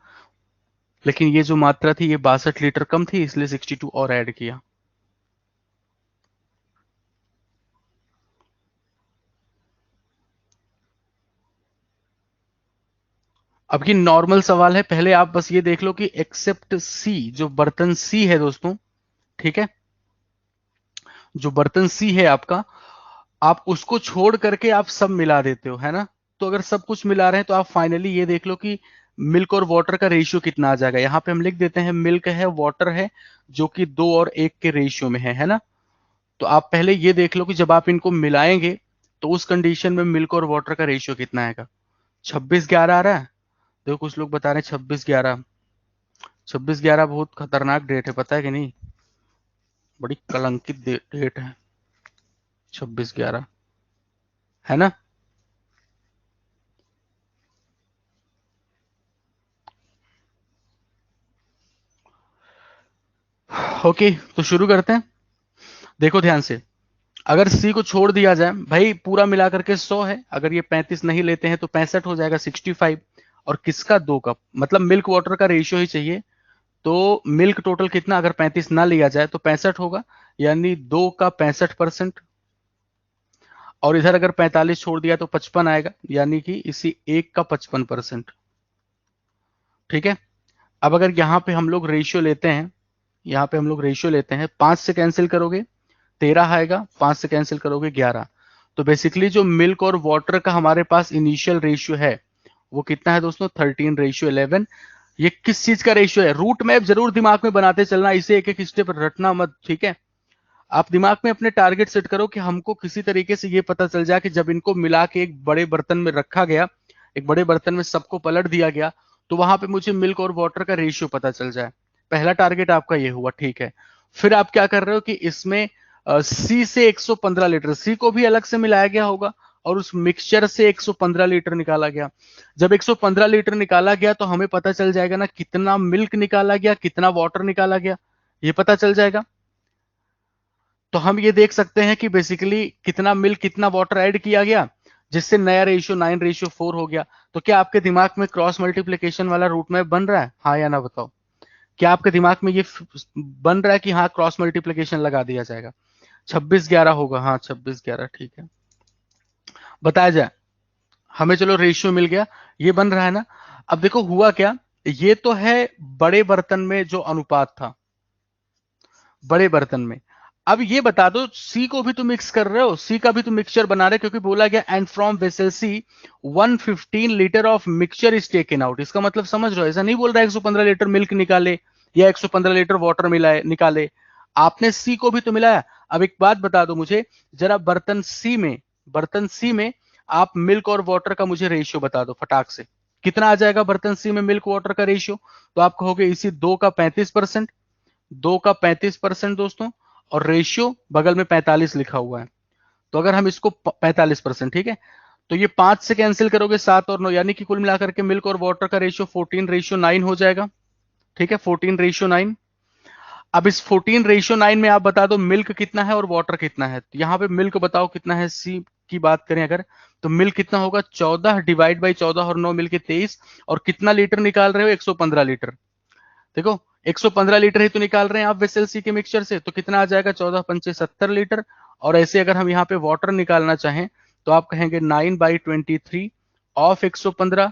[SPEAKER 1] लेकिन ये जो मात्रा थी ये 62 लीटर कम थी, इसलिए 62 और ऐड किया। अब ये नॉर्मल सवाल है, पहले आप बस ये देख लो कि एक्सेप्ट सी, जो बर्तन सी है दोस्तों, ठीक है, जो बर्तन सी है आपका, आप उसको छोड़ करके आप सब मिला देते हो, है ना। तो अगर सब कुछ मिला रहे हैं तो आप फाइनली ये देख लो कि मिल्क और वाटर का रेशियो कितना आ जाएगा। यहां पे हम लिख देते हैं मिल्क है, वाटर है, जो कि 2 और 1 के रेशियो में है ना। तो आप पहले ये देख लो कि जब आप इनको मिलाएंगे तो उस कंडीशन में मिल्क और वाटर का रेशियो कितना आएगा। 26:11 आ रहा है। देखो कुछ लोग बता रहे हैं 26:11। 26:11 बहुत खतरनाक डेट है, पता है कि नहीं? बड़ी कलंकित डेट है 26:11, है ना। ओके, तो शुरू करते हैं। देखो ध्यान से, अगर सी को छोड़ दिया जाए भाई, पूरा मिला करके 100 है, अगर ये 35 नहीं लेते हैं तो 65 हो जाएगा, 65। और किसका 2 कप, मतलब मिल्क वाटर का रेशियो ही चाहिए। तो मिल्क टोटल कितना, अगर 35 ना लिया जाए तो 65 होगा, यानी 2 का 65%। और इधर अगर 45 छोड़ दिया तो 55 आएगा, यानी कि इसी 1 का 55%। ठीक है, अब अगर यहाँ पे हम लोग रेशियो लेते हैं, यहाँ पे हम लोग रेशियो लेते हैं, 5 से कैंसिल करोगे 13 आएगा, 5 से कैंसिल करोगे 11। तो बेसिकली जो मिल्क और वाटर का हमारे पास इनिशियल रेशियो है वो कितना है दोस्तों, 13:11। ये किस चीज का रेशियो है? रूट मैप जरूर दिमाग में बनाते चलना, इसे एक एक स्टेप रटना मत, ठीक है? आप दिमाग में अपने टारगेट सेट करो कि हमको किसी तरीके से ये पता चल जाए कि जब इनको मिला के एक बड़े बर्तन में रखा गया, एक बड़े बर्तन में सबको पलट दिया गया, तो वहां पे मुझे मिल्क और वाटर का रेशियो पता चल जाए। पहला टारगेट आपका ये हुआ, ठीक है। फिर आप क्या कर रहे हो कि इसमें सी से 115 लीटर, सी को भी अलग से मिलाया गया होगा और उस मिक्सचर से 115 लीटर निकाला गया। जब 115 लीटर निकाला गया तो हमें पता चल जाएगा ना कितना मिल्क निकाला गया, कितना वाटर निकाला गया, ये पता चल जाएगा। तो हम ये देख सकते हैं कि बेसिकली कितना मिल्क कितना वाटर ऐड किया गया, जिससे नया रेशियो 9:4 हो गया। तो क्या आपके दिमाग में क्रॉस मल्टीप्लीकेशन वाला रूट मैप बन रहा है, हाँ या ना बताओ? क्या आपके दिमाग में ये बन रहा है कि हाँ क्रॉस मल्टीप्लीकेशन लगा दिया जाएगा? 26-11 होगा, हाँ 26-11, ठीक है, बताया जाए। हमें चलो रेशियो मिल गया, ये बन रहा है ना। अब देखो हुआ क्या, ये तो है बड़े बर्तन में जो अनुपात था, बड़े बर्तन में। अब ये बता दो सी को भी तो मिक्स कर रहे हो, सी का भी तो मिक्सचर बना रहे हो, क्योंकि बोला गया and from vessel C 115 litre of mixture is taken out. इसका मतलब समझ रहे हो, ऐसा नहीं बोल रहा है 115 लीटर मिल्क निकाले या 115 लीटर वाटर मिलाए निकाले, आपने सी को भी तो मिलाया। अब एक बात बता दो मुझे जरा, बर्तन सी में आप मिल्क और वाटर का मुझे रेशियो बता दो फटाक से, कितना आ जाएगा बर्तन सी में मिल्क वाटर का रेशियो? तो आप कहोगे इसी 2 का 35%, 2 का 35% दोस्तों, और रेशियो बगल में 45 लिखा हुआ है। तो अगर हम इसको 45%, ठीक है, तो ये 5 से कैंसिल करोगे 7 और 9, यानी कि कुल मिलाकर के मिल्क और वाटर का रेशियो 14:9 हो जाएगा, ठीक है, 14:9। अब इस 14:9 में आप बता दो मिल्क कितना है और वाटर कितना है। तो यहां पे मिल्क बताओ कितना है, सी की बात करें अगर, तो मिल्क कितना होगा 14 डिवाइड बाई 14 और 9 मिलके 23, और कितना लीटर निकाल रहे हो 115 लीटर। देखो 115 लीटर ही तो निकाल रहे हैं आप वेसल सी के मिक्सचर से, तो कितना आ जाएगा 14 पंचे 70 लीटर। और ऐसे अगर हम यहाँ पे वाटर निकालना चाहें तो आप कहेंगे 9/23 ऑफ 115,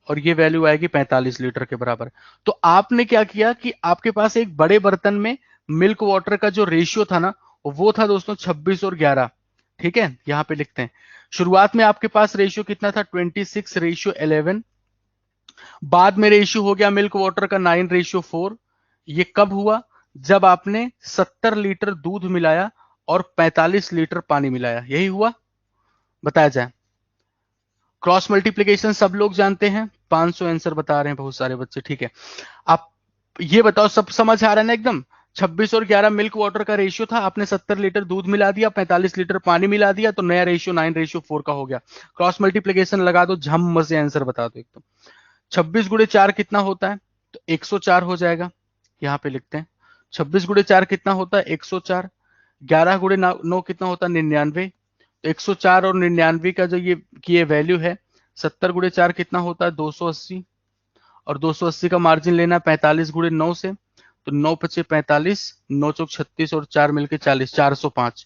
[SPEAKER 1] और ये वैल्यू आएगी 45 लीटर के बराबर। तो आपने क्या किया कि आपके पास एक बड़े बर्तन में मिल्क वाटर का जो रेशियो था ना, वो था दोस्तों 26 और 11, ठीक है, यहां पे लिखते हैं। शुरुआत में आपके पास रेशियो कितना था 26:11, बाद में रेशियो हो गया मिल्क वाटर का 9:4। ये कब हुआ? जब आपने 70 लीटर दूध मिलाया और 45 लीटर पानी मिलाया, यही हुआ, बताया जाए। क्रॉस मल्टीप्लीकेशन सब लोग जानते हैं, 500 आंसर बता रहे हैं बहुत सारे बच्चे, ठीक है। आप ये बताओ सब समझ आ रहा है ना एकदम? 26 और 11 मिल्क वाटर का रेशियो था, आपने 70 लीटर दूध मिला दिया, 45 लीटर पानी मिला दिया, तो नया रेशियो 9:4 का हो गया। क्रॉस मल्टीप्लीकेशन लगा दो, झम से आंसर बता दो एकदम। 26 × 4 कितना होता है? तो 104 हो जाएगा, यहां पे लिखते हैं। 26 × 4 कितना होता है? 104। 11 × 9 कितना होता है? 99। तो 104 और 99 का जो ये वैल्यू है, 70 × 4 कितना होता है? 280। और 280 का मार्जिन लेना 45 × 9 से, तो 9 पचे 45, 9 चौक 36 और 4 मिलके 40, 405,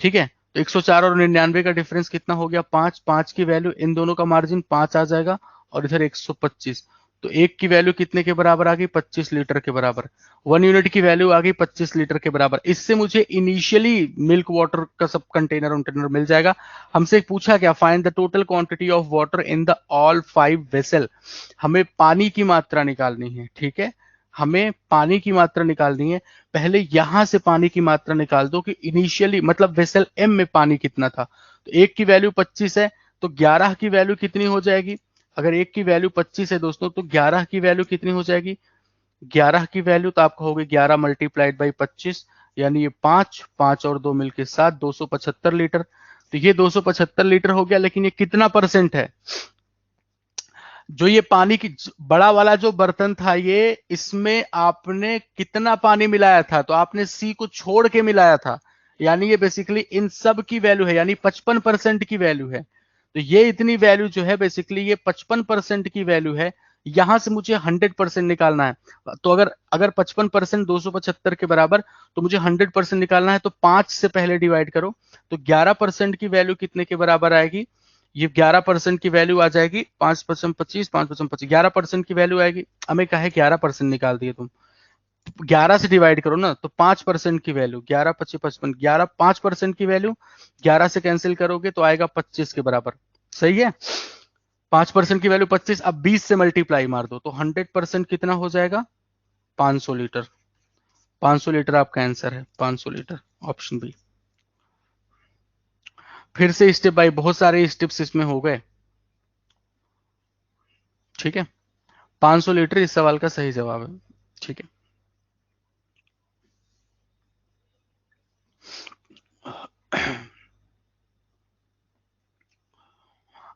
[SPEAKER 1] ठीक है। तो 104 और 99 का डिफरेंस कितना हो गया? 5। 5 की वैल्यू, इन दोनों का मार्जिन 5 आ जाएगा, और इधर 125, तो एक की वैल्यू कितने के बराबर आ गई? 25 लीटर के बराबर। 1 यूनिट की वैल्यू आ गई 25 लीटर के बराबर। इससे मुझे इनिशियली मिल्क वाटर का सब कंटेनर मिल जाएगा। हमसे पूछा क्या, find the total quantity of water in the all 5 vessel. हमें पानी की मात्रा निकालनी है, ठीक है, हमें पानी की मात्रा निकालनी है। पहले यहां से पानी की मात्रा निकाल दो कि इनिशियली मतलब वेसल एम में पानी कितना था। तो एक की वैल्यू 25 है, तो 11 की वैल्यू कितनी हो जाएगी? अगर एक की वैल्यू 25 है दोस्तों, तो 11 की वैल्यू कितनी हो जाएगी? 11 की वैल्यू तो आपको होगी 11 मल्टीप्लाइड बाई 25, यानी ये 5, 5 और 2 मिलके 7, 275 लीटर। तो ये 275 लीटर हो गया, लेकिन ये कितना परसेंट है? जो ये पानी की बड़ा वाला जो बर्तन था ये, इसमें आपने कितना पानी मिलाया था? तो आपने सी को छोड़ के मिलाया था, यानी ये बेसिकली इन सब की वैल्यू है, यानी 55% की वैल्यू है। तो ये इतनी वैल्यू जो है बेसिकली ये 55% की वैल्यू है। यहां से मुझे 100% निकालना है। तो अगर अगर 55% 275 के बराबर, तो मुझे 100% निकालना है, तो 5 से पहले डिवाइड करो। तो 11% की वैल्यू कितने के बराबर आएगी? ये 11% की वैल्यू आ जाएगी, 5×5=25, 5×5=25, 11% की वैल्यू आएगी। हमें कहे 11% निकाल दिए तुम, 11 से डिवाइड करो ना, तो 5% की वैल्यू, 11×5=55, 11 5% की वैल्यू 11 से कैंसिल करोगे तो आएगा 25 के बराबर, सही है। 5% की वैल्यू 25, अब 20 से मल्टीप्लाई मार दो तो 100% कितना हो जाएगा? 500 लीटर। 500 लीटर आपका आंसर है, 500 लीटर, ऑप्शन बी। फिर से स्टेप बाय, बहुत सारे स्टेप्स इसमें हो गए, ठीक है। 500 लीटर इस सवाल का सही जवाब है, ठीक है।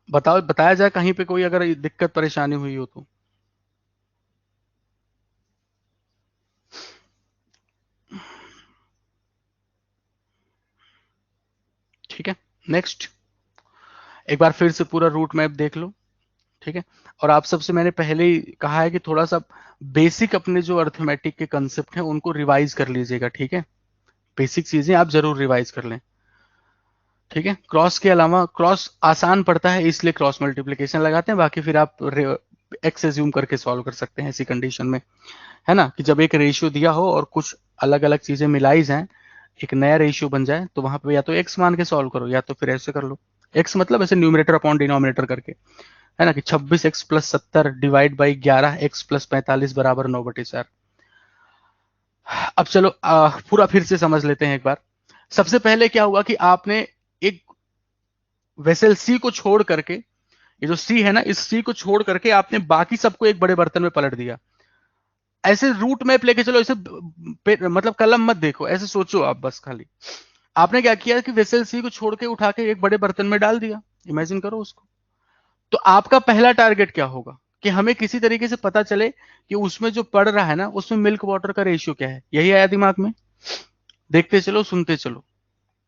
[SPEAKER 1] बताओ, बताया जाए कहीं पे कोई अगर दिक्कत परेशानी हुई हो तो। ठीक है, नेक्स्ट। एक बार फिर से पूरा रूट मैप देख लो, ठीक है। और आप सबसे मैंने पहले ही कहा है कि थोड़ा सा बेसिक अपने जो अर्थमेटिक के कंसेप्ट हैं उनको रिवाइज कर लीजिएगा, ठीक है। बेसिक चीजें आप जरूर रिवाइज कर लें, ठीक है। क्रॉस के अलावा, क्रॉस आसान पड़ता है इसलिए क्रॉस मल्टीप्लिकेशन लगाते हैं, बाकी फिर आप एक्स एज्यूम करके सॉल्व कर सकते हैं ऐसी कंडीशन में, है ना। कि जब एक रेशियो दिया हो और कुछ अलग अलग चीजें मिलाई जाएं, एक नया रेशियो बन जाए, तो वहां पे या तो एक्स मान के सॉल्व करो या तो फिर ऐसे कर लो। एक्स मतलब ऐसे न्यूमरेटर अपॉन डिनोमिनेटर करके, है ना, कि 26x+70 डिवाइड बाई 11x+45 बराबर 9/4। अब चलो पूरा फिर से समझ लेते हैं एक बार। सबसे पहले क्या हुआ कि आपने एक वेसल सी को छोड़ करके, ये जो सी है ना, इस सी को छोड़ करके आपने बाकी सबको एक बड़े बर्तन में पलट दिया। ऐसे रूट मैप लेके चलो, ऐसे मतलब कलम मत देखो, ऐसे सोचो आप बस खाली। आपने क्या किया कि वेसल सी को छोड़ के उठा के एक बड़े बर्तन में डाल दिया, इमेजिन करो उसको। तो आपका पहला टारगेट क्या होगा कि हमें किसी तरीके से पता चले कि उसमें जो पड़ रहा है ना, उसमें मिल्क वाटर का रेशियो क्या है। यही आया दिमाग में? देखते चलो, सुनते चलो।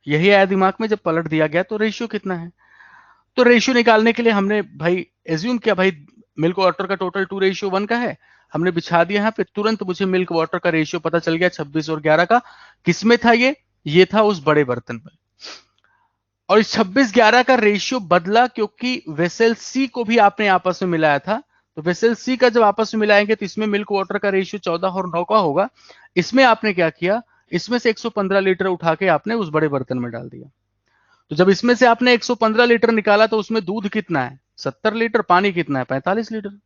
[SPEAKER 1] यही आया दिमाग में, जब पलट दिया गया तो रेशियो कितना है। तो रेशियो निकालने के लिए हमने भाई एज्यूम किया, भाई मिल्क वाटर का टोटल 2:1 का है। हमने बिछा दिया यहाँ पे, तुरंत मुझे मिल्क वाटर का रेशियो पता चल गया 26 और 11 का। किसमें था ये था उस बड़े बर्तन में। और इस 26-11 का रेशियो बदला क्योंकि वेसल सी को भी आपने आपस में मिलाया था। तो वेसल सी का जब आपस में मिलाएंगे तो इसमें मिल्क वाटर का रेशियो 14 और 9 का होगा। इसमें आपने क्या किया, इसमें से 115 लीटर उठा के आपने उस बड़े बर्तन में डाल दिया। तो जब इसमें से आपने 115 लीटर निकाला तो उसमें दूध कितना है? 70 लीटर। पानी कितना है? 45 लीटर।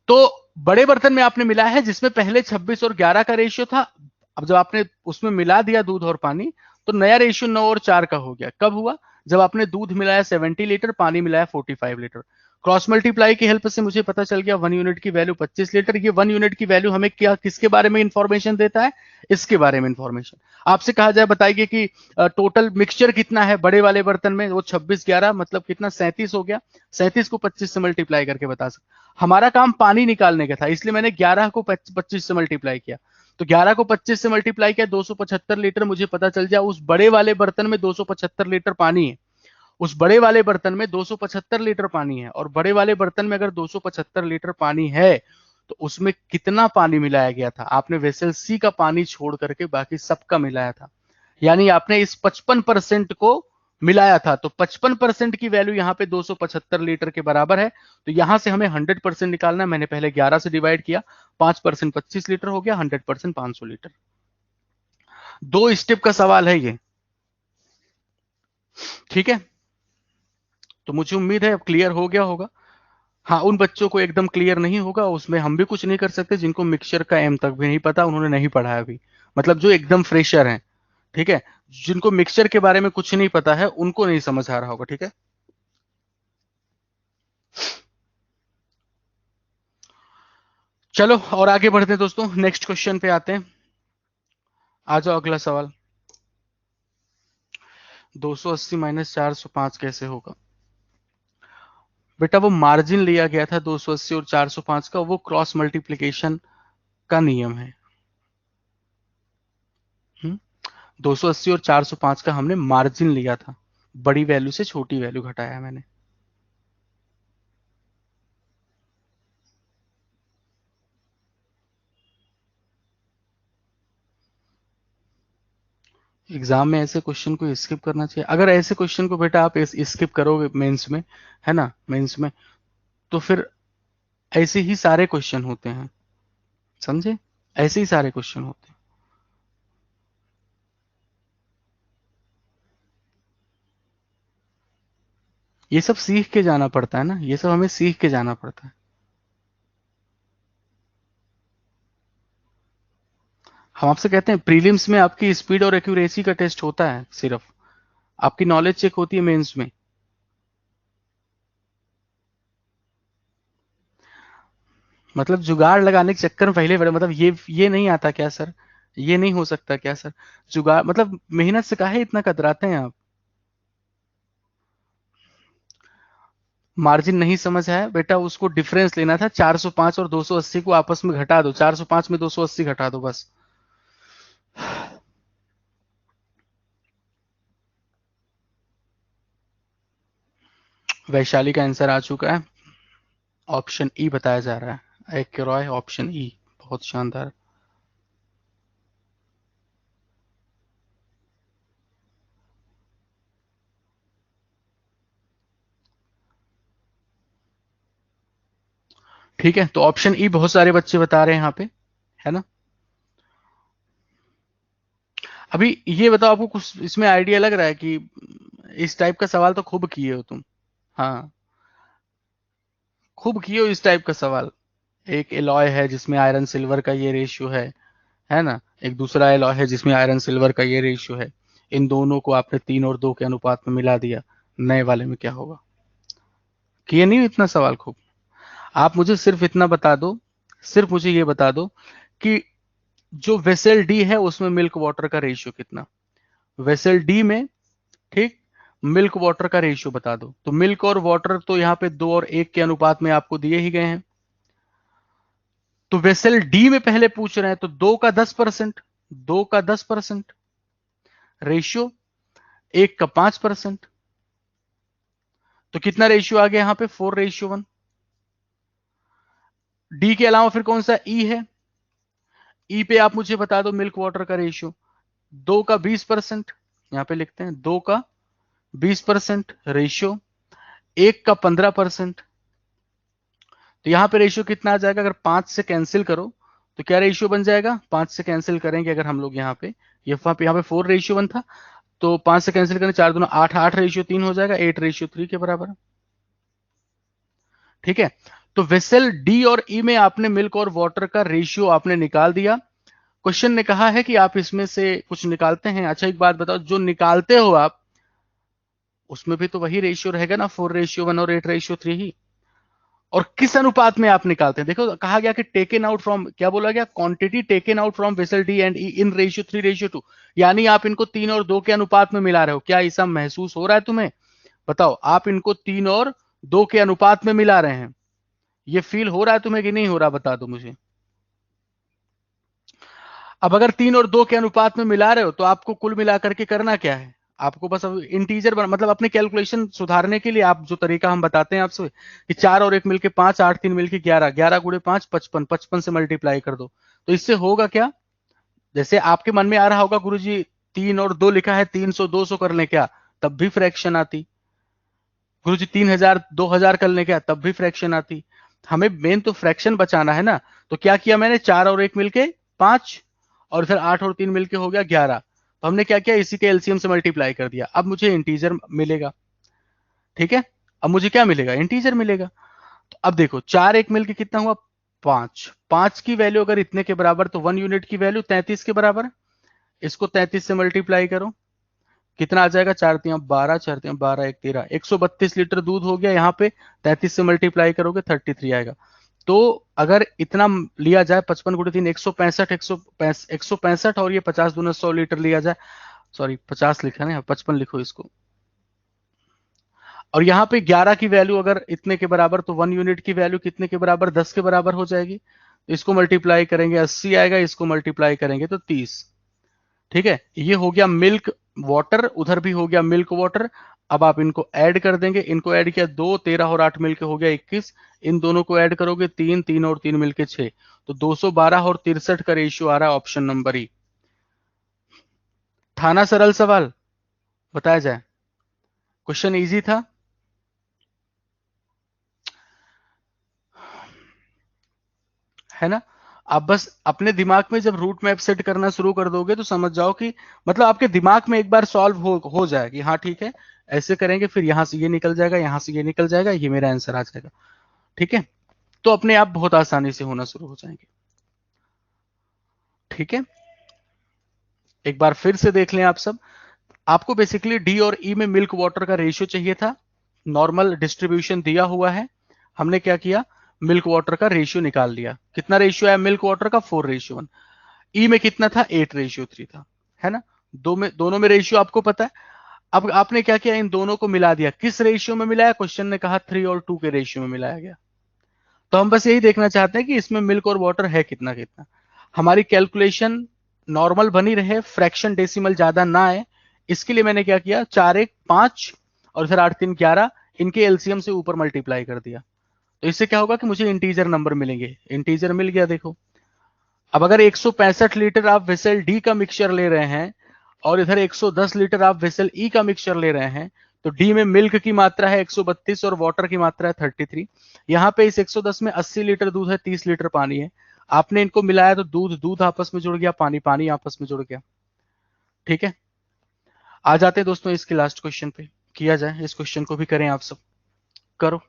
[SPEAKER 1] तो बड़े बर्तन में आपने मिला है जिसमें पहले 26 और 11 का रेशियो था। अब जब आपने उसमें मिला दिया दूध और पानी, तो नया रेशियो 9 और 4 का हो गया। कब हुआ? जब आपने दूध मिलाया 70 लीटर, पानी मिलाया 45 लीटर। क्रॉस मल्टीप्लाई की हेल्प से मुझे पता चल गया 1 यूनिट की वैल्यू 25 लीटर। ये 1 यूनिट की वैल्यू हमें क्या, किसके बारे में इंफॉर्मेशन देता है? इसके बारे में इंफॉर्मेशन। आपसे कहा जाए, बताइए कि टोटल मिक्सचर कितना है बड़े वाले बर्तन में? वो 26-11 मतलब कितना? 37 हो गया। 37 को 25 से मल्टीप्लाई करके बता सकते। हमारा काम पानी निकालने का था, इसलिए मैंने 11 को 25 से मल्टीप्लाई किया। तो 11 को 25 से मल्टीप्लाई किया, 275 लीटर मुझे पता चल जाए उस बड़े वाले बर्तन में 275 लीटर पानी है। उस बड़े वाले बर्तन में 275 लीटर पानी है, और बड़े वाले बर्तन में अगर 275 लीटर पानी है तो उसमें कितना पानी मिलाया गया था? आपने वेसल सी का पानी छोड़ करके बाकी सबका मिलाया था, यानी आपने इस 55% को मिलाया था। तो 55% की वैल्यू यहाँ पे 275 लीटर के बराबर है। तो यहां से हमें 100% निकालना है। मैंने पहले 11 से डिवाइड किया, 5% 25 लीटर हो गया, 100% 500 लीटर। दो स्टेप का सवाल है ये, ठीक है। तो मुझे उम्मीद है अब क्लियर हो गया होगा। हाँ, उन बच्चों को एकदम क्लियर नहीं होगा, उसमें हम भी कुछ नहीं कर सकते जिनको मिक्सचर का एम तक भी नहीं पता, उन्होंने नहीं पढ़ा है अभी, मतलब जो एकदम फ्रेशर हैं, ठीक है। जिनको मिक्सचर के बारे में कुछ नहीं पता है उनको नहीं समझ आ रहा होगा, ठीक है। चलो और आगे बढ़ते हैं दोस्तों, नेक्स्ट क्वेश्चन पे आते हैं। आ जाओ अगला सवाल। 280 माइनस 405 कैसे होगा? बेटा वो मार्जिन लिया गया था 280 और 405 का, वो क्रॉस मल्टीप्लीकेशन का नियम है। 280 और 405 का हमने मार्जिन लिया था, बड़ी वैल्यू से छोटी वैल्यू घटाया मैंने। एग्जाम में ऐसे क्वेश्चन को स्किप करना चाहिए। अगर ऐसे क्वेश्चन को बेटा आप स्किप करोगे मेंस में, है ना, मेंस में, तो फिर ऐसे ही सारे क्वेश्चन होते हैं, समझे? ऐसे ही सारे क्वेश्चन होते हैं। ये सब सीख के जाना पड़ता है ना, ये सब हमें सीख के जाना पड़ता है। हम आपसे कहते हैं प्रीलिम्स में आपकी स्पीड और एक्यूरेसी का टेस्ट होता है, सिर्फ आपकी नॉलेज चेक होती है मेंस में। मतलब जुगाड़ लगाने के चक्कर में पहले बड़े, मतलब ये नहीं आता क्या सर, ये नहीं हो सकता क्या सर, जुगाड़ मतलब मेहनत से काहे इतना कतराते हैं आप। मार्जिन नहीं समझ आया बेटा, उसको डिफरेंस लेना था, 405 और 280 को आपस में घटा दो, 405 में 280 घटा दो बस। वैशाली का आंसर आ चुका है, ऑप्शन ई बताया जा रहा है, एक रॉय ऑप्शन ई, बहुत शानदार। ठीक है, तो ऑप्शन ई बहुत सारे बच्चे बता रहे हैं यहाँ पे, है ना। अभी ये बताओ, आपको कुछ इसमें आइडिया लग रहा है कि इस टाइप का सवाल तो खूब किए हो तुम। हाँ, खूब किए हो इस टाइप का सवाल। एक एलॉय है जिसमें आयरन सिल्वर का ये रेशियो है ना। एक दूसरा एलॉय है जिसमें आयरन सिल्वर का ये रेशियो है। इन दोनों को आपने 3 और 2 के अनुपात में मिला दिया, नए वाले में क्या होगा। किए नहीं हो इतना सवाल खूब। आप मुझे सिर्फ इतना बता दो, सिर्फ मुझे ये बता दो कि जो वेसल डी है उसमें मिल्क वाटर का रेशियो कितना, वेसल डी में, ठीक, मिल्क वाटर का रेशियो बता दो। तो मिल्क और वाटर तो यहाँ पे 2 और 1 के अनुपात में आपको दिए ही गए हैं। तो वेसल डी में पहले पूछ रहे हैं, तो 2 का 10%, 2 का 10% रेशियो, 1 का 5%, तो कितना रेशियो आ गया यहाँ पे, 4:1। डी के अलावा फिर कौन सा ई है, ई पे आप मुझे बता दो मिल्क वाटर का रेशियो, 2 का 20%, यहां पे लिखते हैं 2 का 20% रेशियो, 1 का 15%। तो यहां पे रेशियो कितना आ जाएगा, अगर 5 से कैंसिल करो तो क्या रेशियो बन जाएगा, 5 से कैंसिल करेंगे अगर हम लोग यहाँ पे, ये यहाँ पे 4:1 था, तो 5 से कैंसिल करें, 4 दूना 8, 8:3 हो जाएगा, 8:3 के बराबर। ठीक है, तो वेसल डी और ई में आपने मिल्क और वाटर का रेशियो आपने निकाल दिया। क्वेश्चन ने कहा है कि आप इसमें से कुछ निकालते हैं। अच्छा एक बात बताओ, जो निकालते हो आप, उसमें भी तो वही रेशियो रहेगा ना, 4:1 और 8:3 ही। और किस अनुपात में आप निकालते हैं, देखो कहा गया कि टेकन आउट फ्रॉम, क्या बोला गया, quantity taken out from vessel D and E in ratio 3:2, यानी आप इनको 3 और 2 के अनुपात में मिला रहे हो। क्या ऐसा महसूस हो रहा है तुम्हें, बताओ, आप इनको 3 और 2 के अनुपात में मिला रहे हैं, ये फील हो रहा है तुम्हें कि नहीं हो रहा, बता दो मुझे। अब अगर 3 और 2 के अनुपात में मिला रहे हो तो आपको कुल मिलाकर के करना क्या है, आपको बस अब इंटीजर मतलब अपने कैलकुलेशन सुधारने के लिए आप जो तरीका हम बताते हैं आपसे, कि 4 और 1 मिलके 5, 8 3 मिलके 11, 11 × 5 55, 55 से मल्टीप्लाई कर दो। तो इससे होगा क्या, जैसे आपके मन में आ रहा होगा गुरुजी 3 और 2 लिखा है, 300 200 कर ले क्या, तब भी फ्रैक्शन आती। गुरुजी 3000 2000 कर ले क्या, तब भी फ्रैक्शन आती। हमें मेन तो फ्रैक्शन बचाना है ना। तो क्या किया मैंने, 4 और 1 मिलके 5, और फिर 8 और 3 मिलके हो गया 11। तो हमने क्या किया, इसी के एलसीएम से मल्टीप्लाई कर दिया, अब मुझे इंटीजर मिलेगा। ठीक है, अब मुझे क्या मिलेगा, इंटीजर मिलेगा। तो अब देखो 4 1 मिलके कितना हुआ, 5, 5 की वैल्यू अगर इतने के बराबर, तो 1 यूनिट की वैल्यू 33 के बराबर। इसको 33 से मल्टीप्लाई करो, कितना आ जाएगा, 4 × 3 = 12, 4 × 3 = 12, 1 13, 132 लीटर दूध हो गया यहाँ पे। 33 से मल्टीप्लाई करोगे 33 आएगा। तो अगर इतना लिया जाए, 55 × 3 165, 165, और ये 50 दूना 100 लीटर लिया जाए, सॉरी 50 लिखा ना, 55 लिखो इसको। और यहाँ पे 11 की वैल्यू अगर इतने के बराबर, तो 1 यूनिट की वैल्यू कितने के बराबर, 10 के बराबर हो जाएगी। तो इसको मल्टीप्लाई करेंगे 80 आएगा, इसको मल्टीप्लाई करेंगे तो 30। ठीक है, ये हो गया मिल्क वाटर, उधर भी हो गया मिल्क वाटर। अब आप इनको ऐड कर देंगे, इनको ऐड किया 2, 13 और 8 मिलके हो गया 21। इन दोनों को ऐड करोगे 3, 3 और 3 मिलके 6। तो 212 और 63 का रेशियो आ रहा है, ऑप्शन नंबर ई। था ना सरल सवाल, बताया जाए, क्वेश्चन इजी था। है ना। आप बस अपने दिमाग में जब रूट मैप सेट करना शुरू कर दोगे तो समझ जाओ कि, मतलब आपके दिमाग में एक बार सॉल्व हो जाए कि हाँ ठीक है, ऐसे करेंगे, फिर यहां से ये निकल जाएगा, यहां से ये निकल जाएगा, ये मेरा आंसर आ जाएगा। ठीक है, तो अपने आप बहुत आसानी से होना शुरू हो जाएंगे। ठीक है, एक बार फिर से देख लें आप सब। आपको बेसिकली डी और ई में मिल्क वाटर का रेशियो चाहिए था, नॉर्मल डिस्ट्रीब्यूशन दिया हुआ है, हमने क्या किया, मिल्क वाटर का रेशियो निकाल लिया। कितना रेशियो है मिल्क वाटर का, 4:1। ई में कितना था, 8:3 था, है ना। दोनों में रेशियो आपको पता है। अब आपने क्या किया, इन दोनों को मिला दिया। किस रेशियो में मिलाया, क्वेश्चन ने कहा 3 और 2 के रेशियो में मिलाया गया। तो हम बस यही देखना चाहते हैं कि इसमें मिल्क और वाटर है कितना कितना। हमारी कैलकुलेशन नॉर्मल बनी रहे, फ्रैक्शन डेसिमल ज्यादा ना आए, इसके लिए मैंने क्या किया, 4 1 5 और फिर 8 3 11 इनके एलसीएम से ऊपर मल्टीप्लाई कर दिया। तो इससे क्या होगा कि मुझे इंटीजर नंबर मिलेंगे। इंटीजर मिल गया, देखो। अब अगर 165 लीटर आप वेसल डी का मिक्सचर ले रहे हैं और इधर 110 लीटर आप वेसल ई का मिक्सचर ले रहे हैं, तो डी में मिल्क की मात्रा है 132 और वाटर की मात्रा है 33। यहाँ पे इस 110 में 80 लीटर दूध है, 30 लीटर पानी है। आपने इनको मिलाया तो दूध दूध आपस में जुड़ गया, पानी पानी आपस में जुड़ गया। ठीक है, आ जाते हैं दोस्तों इसके लास्ट क्वेश्चन पे। किया जाए, इस क्वेश्चन को भी करें आप सब, करो।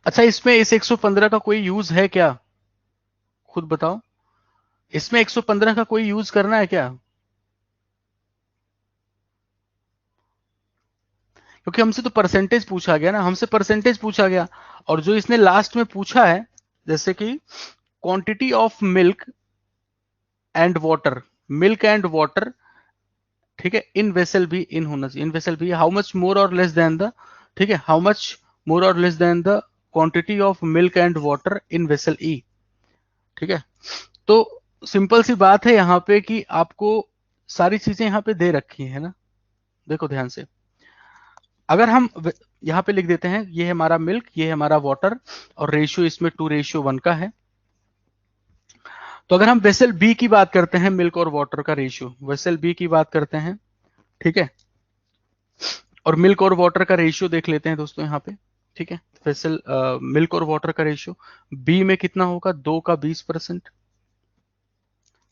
[SPEAKER 1] अच्छा, इसमें इस 115 का कोई यूज है क्या, खुद बताओ। इसमें 115 का कोई यूज करना है क्या, क्योंकि हमसे तो परसेंटेज पूछा गया ना, हमसे परसेंटेज पूछा गया। और जो इसने लास्ट में पूछा है, जैसे कि quantity of milk and water, milk and water, ठीक है, इन वेसल भी, इन होना चाहिए, इन वेसल भी, हाउ मच मोर और लेस देन द, ठीक है, हाउ मच मोर और less than the quantity of milk and water in vessel E. ठीक है, तो सिंपल सी बात है यहाँ पे कि आपको सारी चीजें यहाँ पे दे रखी है ना। देखो ध्यान से, अगर हम यहाँ पे लिख देते हैं, ये है हमारा मिल्क, ये है हमारा वाटर, और रेशियो इसमें 2:1 का है। तो अगर हम वेसल बी की बात करते हैं, मिल्क और वाटर का रेशियो, वेसल बी की बात करते हैं, ठीक है, और मिल्क और वाटर का रेशियो देख लेते हैं दोस्तों यहाँ पे। ठीक है, वेसल मिल्क और वाटर का रेशियो बी में कितना होगा, 2 का 20%।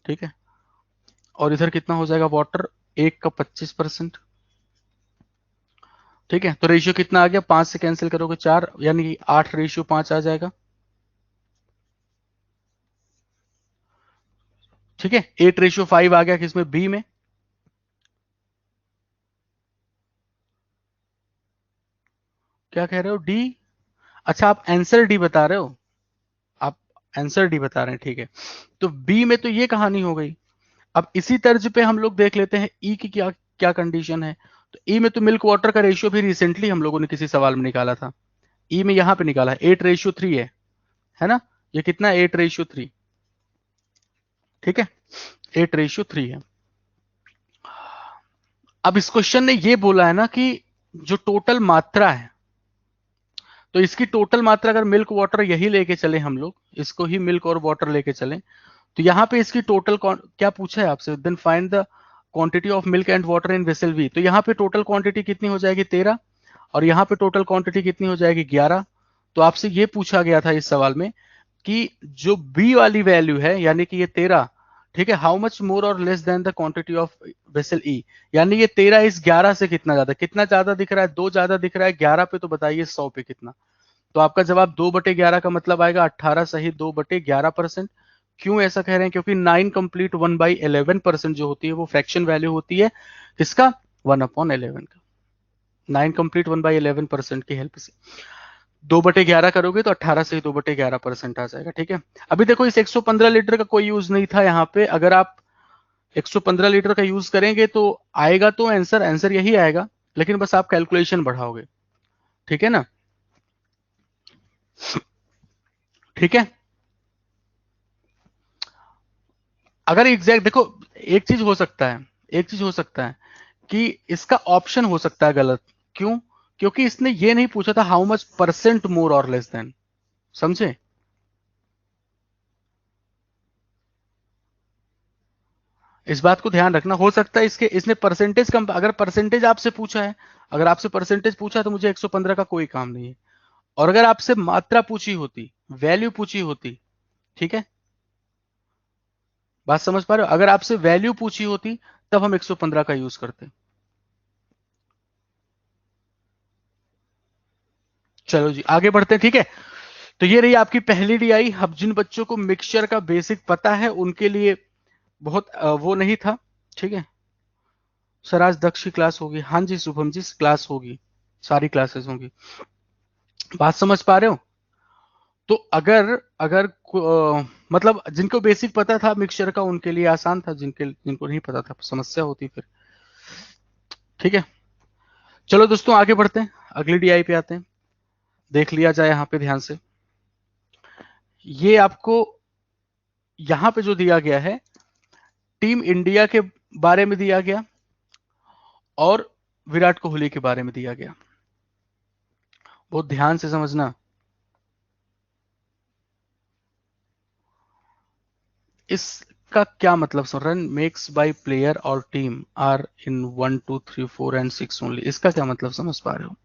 [SPEAKER 1] ठीक है, और इधर कितना हो जाएगा, वाटर 1 का 25%। ठीक है, तो रेशियो कितना आ गया, 5 से कैंसिल करोगे 4, यानी कि 8:5 आ जाएगा। ठीक है, 8:5 आ गया किसमें, बी में। क्या कह रहे हो, डी। अच्छा, आप आंसर डी बता रहे हो, आप आंसर डी बता रहे हैं, ठीक है। तो बी में तो ये कहानी हो गई। अब इसी तर्ज पे हम लोग देख लेते हैं ई की क्या क्या कंडीशन है। तो ई में तो मिल्क वाटर का रेशियो भी रिसेंटली हम लोगों ने किसी सवाल में निकाला था। ई में यहां पे निकाला है, 8:3 है ना। ये कितना, 8:3। ठीक है, 8:3 है। अब इस क्वेश्चन ने ये बोला है ना कि जो टोटल मात्रा है, तो इसकी टोटल मात्रा अगर मिल्क वाटर यही लेके चले हम लोग, इसको ही मिल्क और वाटर लेके चले, तो यहाँ पे इसकी टोटल क्या पूछा है आपसे, then find the quantity of milk and water in vessel B. तो यहाँ पे टोटल क्वांटिटी कितनी हो जाएगी, 13, और यहाँ पे टोटल क्वांटिटी कितनी हो जाएगी, 11। तो आपसे ये पूछा गया था इस सवाल में कि जो बी वाली वैल्यू है, यानी कि ये 13, ठीक है, हाउ मच मोर और less than the quantity of vessel E, यानी ये 13 इस 11 से कितना ज्यादा दिख रहा है, 2 ज्यादा दिख रहा है 11 पे, तो बताइए 100 पे कितना। तो आपका जवाब 2/11 का मतलब आएगा 18 सही 2/11%। क्यों ऐसा कह रहे हैं, क्योंकि 9 कंप्लीट 1/11% जो होती है वो फ्रैक्शन वैल्यू होती है किसका, 1/11 का। 9 कंप्लीट 1/11% की हेल्प से 2/11 करोगे तो 18 से 2/11% आ जाएगा। ठीक है, अभी देखो इस 115 लीटर का कोई यूज नहीं था यहाँ पे। अगर आप 115 लीटर का यूज करेंगे तो आएगा तो आंसर आंसर यही आएगा, लेकिन बस आप कैलकुलेशन बढ़ाओगे। ठीक है ना? ठीक है। अगर एग्जैक्ट देखो, एक चीज हो सकता है, एक चीज हो सकता है कि इसका ऑप्शन हो सकता है गलत। क्यों? क्योंकि इसने ये नहीं पूछा था हाउ मच परसेंट मोर और लेस देन। समझे? इस बात को ध्यान रखना। हो सकता है इसके इसने परसेंटेज कम, अगर परसेंटेज आपसे पूछा है, अगर आपसे परसेंटेज पूछा तो मुझे 115 का कोई काम नहीं है। और अगर आपसे मात्रा पूछी होती, वैल्यू पूछी होती, ठीक है, बात समझ पा रहे हो? अगर आपसे वैल्यू पूछी होती तब हम 115 का यूज करते। चलो जी आगे बढ़ते हैं। ठीक है, तो ये रही आपकी पहली डीआई। अब जिन बच्चों को मिक्सचर का बेसिक पता है उनके लिए बहुत वो नहीं था। ठीक है सर, आज दक्ष की क्लास होगी? हाँ जी शुभम जी, क्लास होगी, सारी क्लासेस होंगी। बात समझ पा रहे हो? तो अगर अगर मतलब जिनको बेसिक पता था मिक्सचर का उनके लिए आसान था, जिनको नहीं पता था समस्या होती फिर। ठीक है, चलो दोस्तों आगे बढ़ते हैं, अगली डीआई पे आते हैं। देख लिया जाए यहां पे ध्यान से। ये आपको यहां पे जो दिया गया है, टीम इंडिया के बारे में दिया गया और विराट कोहली के बारे में दिया गया। बहुत ध्यान से समझना। इसका क्या मतलब sir? Run makes by player और team are in 1 2 3 4 and 6 only, इसका क्या मतलब समझ पा रहे हो?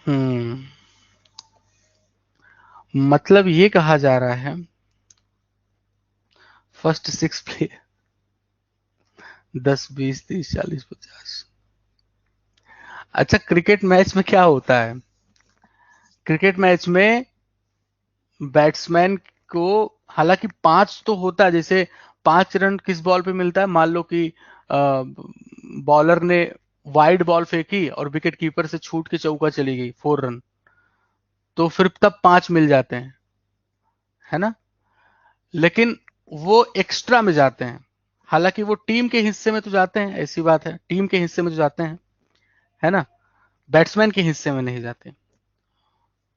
[SPEAKER 1] हम्म, मतलब ये कहा जा रहा है फर्स्ट 6 प्लेयर, 10 20 30 40 50। अच्छा, क्रिकेट मैच में क्या होता है? क्रिकेट मैच में बैट्समैन को, हालांकि 5 तो होता है, जैसे 5 रन किस बॉल पे मिलता है, मान लो कि बॉलर ने वाइड बॉल फेंकी और विकेट कीपर से छूट के चौका चली गई, 4 रन, तो फिर तब 5 मिल जाते हैं, है ना? लेकिन वो एक्स्ट्रा में जाते हैं, हालांकि वो टीम के हिस्से में तो जाते हैं, ऐसी बात है, टीम के हिस्से में तो जाते हैं, है ना? बैट्समैन के हिस्से में नहीं जाते।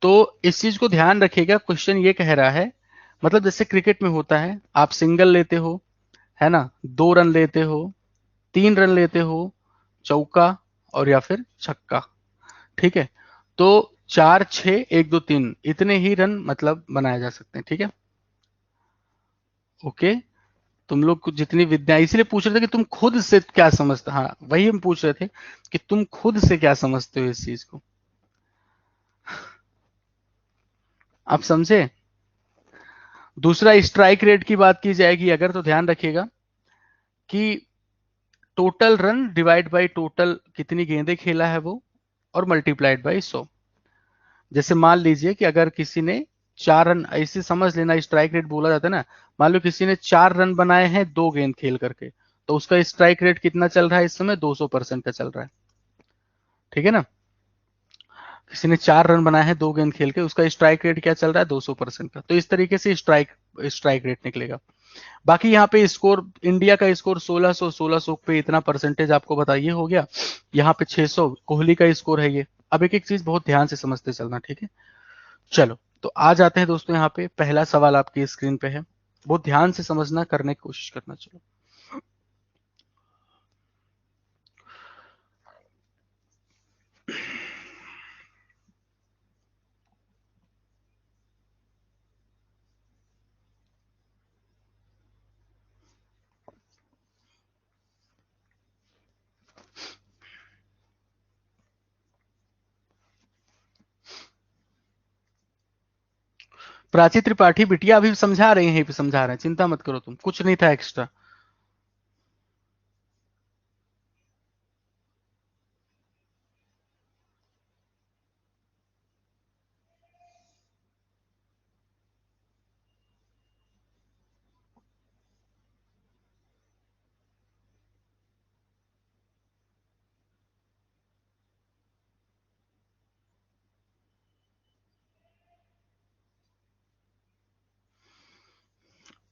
[SPEAKER 1] तो इस चीज को ध्यान रखिएगा, क्वेश्चन ये कह रहा है, मतलब जैसे क्रिकेट में होता है, आप सिंगल लेते हो, है ना, 2 रन लेते हो, 3 रन लेते हो, चौका और या फिर छक्का। ठीक है, तो 4 6 1 2 3 इतने ही रन मतलब बनाए जा सकते हैं। ठीक है, ओके। तुम लोग को जितनी विद्या, इसीलिए पूछ रहे थे कि तुम खुद से क्या समझते, हाँ वही हम पूछ रहे थे कि तुम खुद से क्या समझते हो इस चीज को। आप समझे? दूसरा, स्ट्राइक रेट की बात की जाएगी अगर, तो ध्यान रखिएगा कि total run divide by total कितनी गेंदें खेला है वो, और मल्टीप्लाइड बाय 100। जैसे मान लीजिए कि अगर किसी ने 4 रन, ऐसे समझ लेना, स्ट्राइक रेट बोला जाता है ना, मान लो किसी ने 4 रन बनाए हैं 2 गेंद खेल करके, तो उसका स्ट्राइक रेट कितना चल रहा है इस समय? 200% का चल रहा है। ठीक है ना? किसी ने 4 रन बनाए हैं 2 गेंद खेल के, उसका स्ट्राइक रेट क्या चल रहा है? 200% का। तो इस तरीके से स्ट्राइक रेट निकलेगा। बाकी यहाँ पे स्कोर, इंडिया का स्कोर 1600 पे इतना परसेंटेज आपको बताइए हो गया, यहाँ पे 600 कोहली का स्कोर है ये। अब एक एक चीज बहुत ध्यान से समझते चलना, ठीक है? चलो, तो आ जाते हैं दोस्तों, यहाँ पे पहला सवाल आपकी स्क्रीन पे है, बहुत ध्यान से समझना, करने की कोशिश करना। चलो, प्राची त्रिपाठी बिटिया अभी समझा रही हैं, समझा रहे हैं, चिंता मत करो तुम, कुछ नहीं था एक्स्ट्रा।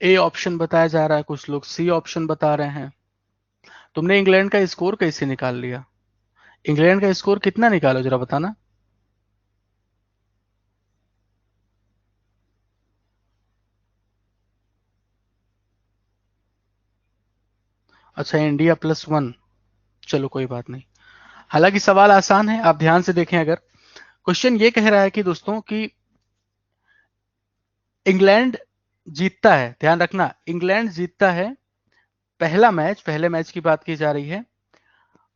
[SPEAKER 1] ए ऑप्शन बताया जा रहा है, कुछ लोग सी ऑप्शन बता रहे हैं। तुमने इंग्लैंड का स्कोर कैसे निकाल लिया? इंग्लैंड का स्कोर कितना निकालो जरा बताना। अच्छा, इंडिया +1। चलो कोई बात नहीं। हालांकि सवाल आसान है, आप ध्यान से देखें अगर। क्वेश्चन ये कह रहा है कि दोस्तों कि इंग्लैंड जीतता है, ध्यान रखना, इंग्लैंड जीतता है पहला मैच, पहले मैच की बात की जा रही है,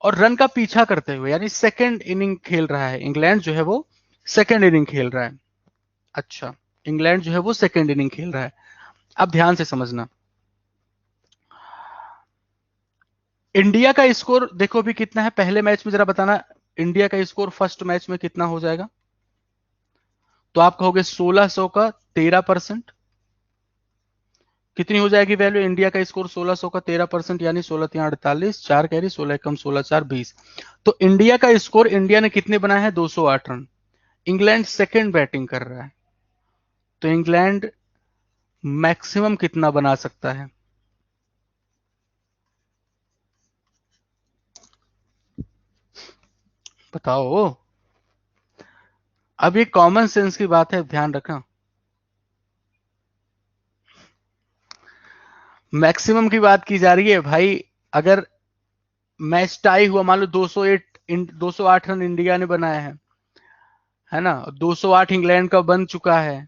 [SPEAKER 1] और रन का पीछा करते हुए, यानी सेकेंड इनिंग खेल रहा है इंग्लैंड जो है वो, सेकेंड इनिंग खेल रहा है। अच्छा, इंग्लैंड जो है वो सेकेंड इनिंग खेल रहा है। अब ध्यान से समझना, इंडिया का स्कोर देखो अभी कितना है पहले मैच में, जरा बताना इंडिया का स्कोर फर्स्ट मैच में कितना हो जाएगा। तो आप कहोगे 1600 का 13%। कितनी हो जाएगी वैल्यू इंडिया का स्कोर 1600 का 13%, यानी 16 3 48, 4 कैरी, 16 कम 16 4 20। तो इंडिया का स्कोर, इंडिया ने कितने बनाए हैं? 208 रन। इंग्लैंड सेकेंड बैटिंग कर रहा है, तो इंग्लैंड मैक्सिमम कितना बना सकता है? बताओ। अब ये कॉमन सेंस की बात है, ध्यान रखना। मैक्सिमम की बात की जा रही है भाई। अगर मैच टाई हुआ, मान लो 208 रन इंडिया ने बनाए हैं, है ना, 208 इंग्लैंड का बन चुका है,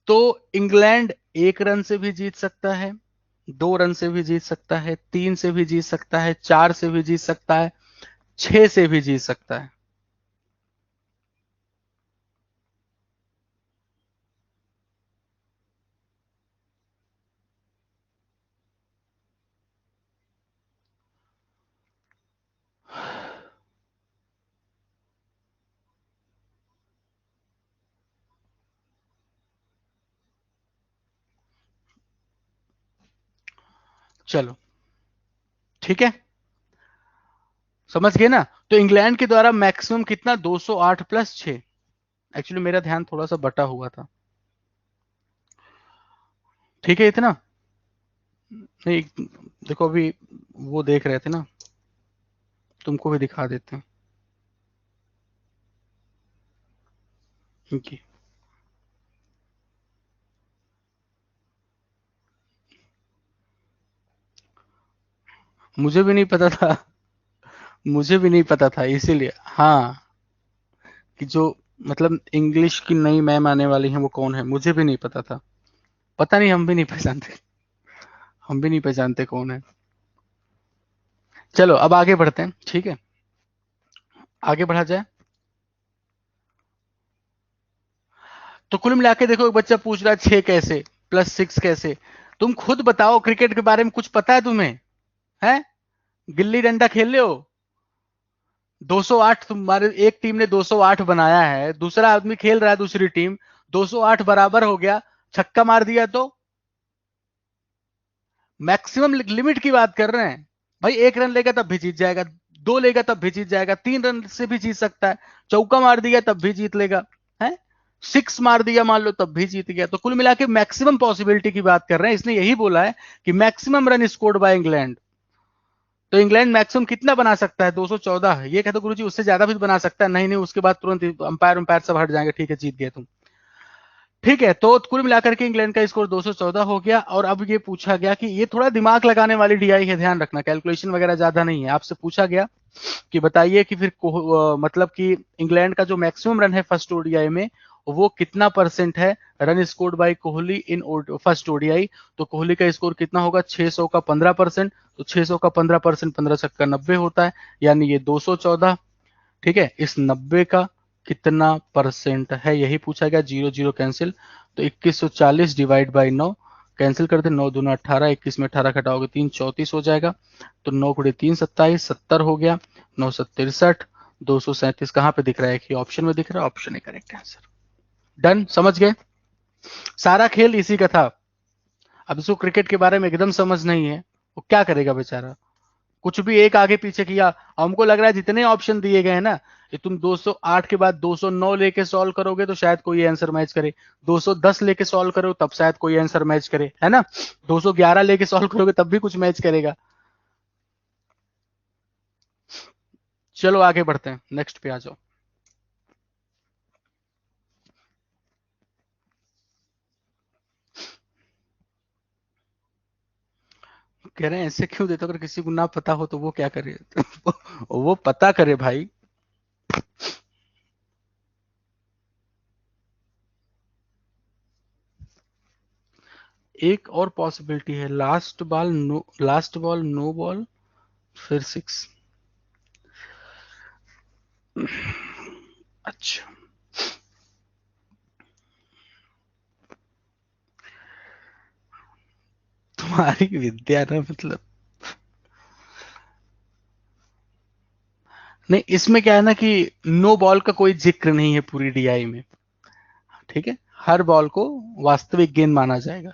[SPEAKER 1] तो इंग्लैंड 1 रन से भी जीत सकता है, 2 रन से भी जीत सकता है, 3 से भी जीत सकता है, 4 से भी जीत सकता है, 6 से भी जीत सकता है। चलो ठीक है, समझ गए ना? तो इंग्लैंड के द्वारा मैक्सिमम कितना? 208 + 6। एक्चुअली मेरा ध्यान थोड़ा सा बटा हुआ था। ठीक है इतना। नहीं, देखो अभी वो देख रहे थे ना, तुमको भी दिखा देते हैं। इनकी मुझे भी नहीं पता था। मुझे भी नहीं पता था, इसीलिए हाँ, कि जो मतलब इंग्लिश की नई मैम आने वाली हैं वो कौन है, मुझे भी नहीं पता था। पता नहीं, हम भी नहीं पहचानते, हम भी नहीं पहचानते कौन है। चलो अब आगे बढ़ते हैं, ठीक है, आगे बढ़ा जाए। तो कुल मिला के देखो, एक बच्चा पूछ रहा है 6 कैसे, +6 कैसे। तुम खुद बताओ, क्रिकेट के बारे में कुछ पता है तुम्हें? है, गिल्ली डंडा खेल ले हो? 208, तुम्हारे एक टीम ने 208 बनाया है, दूसरा आदमी खेल रहा है, दूसरी टीम 208 बराबर हो गया, छक्का मार दिया तो मैक्सिमम लिमिट की बात कर रहे हैं भाई। 1 रन लेगा तब भी जीत जाएगा, 2 लेगा तब भी जीत जाएगा, 3 रन से भी जीत सकता है, चौका मार दिया तब भी जीत लेगा, है, 6 मार दिया मान लो तब भी जीत गया। तो कुल मिला के मैक्सिमम पॉसिबिलिटी की बात कर रहे हैं, इसने यही बोला है कि maximum run scored by England. तो इंग्लैंड मैक्सिमम कितना बना सकता है? 214। ये कहते गुरुजी उससे ज्यादा भी बना सकता है, नहीं नहीं, उसके बाद तुरंत अंपायर अंपायर सब हट जाएंगे, ठीक है जीत गए तुम। ठीक है, तो कुल मिलाकर के इंग्लैंड का स्कोर 214 हो गया। और अब ये पूछा गया कि ये थोड़ा दिमाग लगाने वाली डीआई है, ध्यान रखना, कैलकुलेशन वगैरह ज्यादा नहीं है। आपसे पूछा गया कि बताइए कि फिर मतलब कि इंग्लैंड का जो मैक्सिमम रन है फर्स्ट ओडीआई में, वो कितना परसेंट है run scored by Kohli in first ODI. तो कोहली का स्कोर कितना होगा? 600 का 15%। तो 600 का 15%, 15 छक्का 90 होता है, यानी ये 214। ठीक है, इस 90 का कितना परसेंट है, यही पूछा गया, 0 0 कैंसिल। तो 2140 डिवाइड बाई 9, कैंसिल कर दे, 9 दूना 18, 21 में 18 घटाओगे 3 34 हो जाएगा। तो 9 गुणे 3 27, 70 हो गया, 9 63, 237 कहाँ पे दिख रहा है कि ऑप्शन में दिख रहा है, ऑप्शन है करेक्ट आंसर। डन, समझ गए? सारा खेल इसी का था। अब इसको क्रिकेट के बारे में एकदम समझ नहीं है, वो क्या करेगा बेचारा, कुछ भी एक आगे पीछे किया। हमको लग रहा है जितने ऑप्शन दिए गए हैं ना, ये तुम 208 के बाद 209 लेके सॉल्व करोगे तो शायद कोई आंसर मैच करे, 210 लेके सॉल्व करो तब शायद कोई आंसर मैच करे, है ना? 211 लेके सॉल्व करोगे तब भी कुछ मैच करेगा। चलो आगे बढ़ते हैं, नेक्स्ट पे आ जाओ। कह रहे हैं ऐसे क्यों देते हो, अगर किसी को ना पता हो तो वो क्या करे? वो पता करे भाई। एक और पॉसिबिलिटी है, लास्ट बॉल नो बॉल फिर 6। अच्छा, तुम्हारी विद्या ना मतलब, नहीं इसमें क्या है ना कि नो बॉल का कोई जिक्र नहीं है पूरी डीआई में, ठीक है? हर बॉल को वास्तविक गेंद माना जाएगा।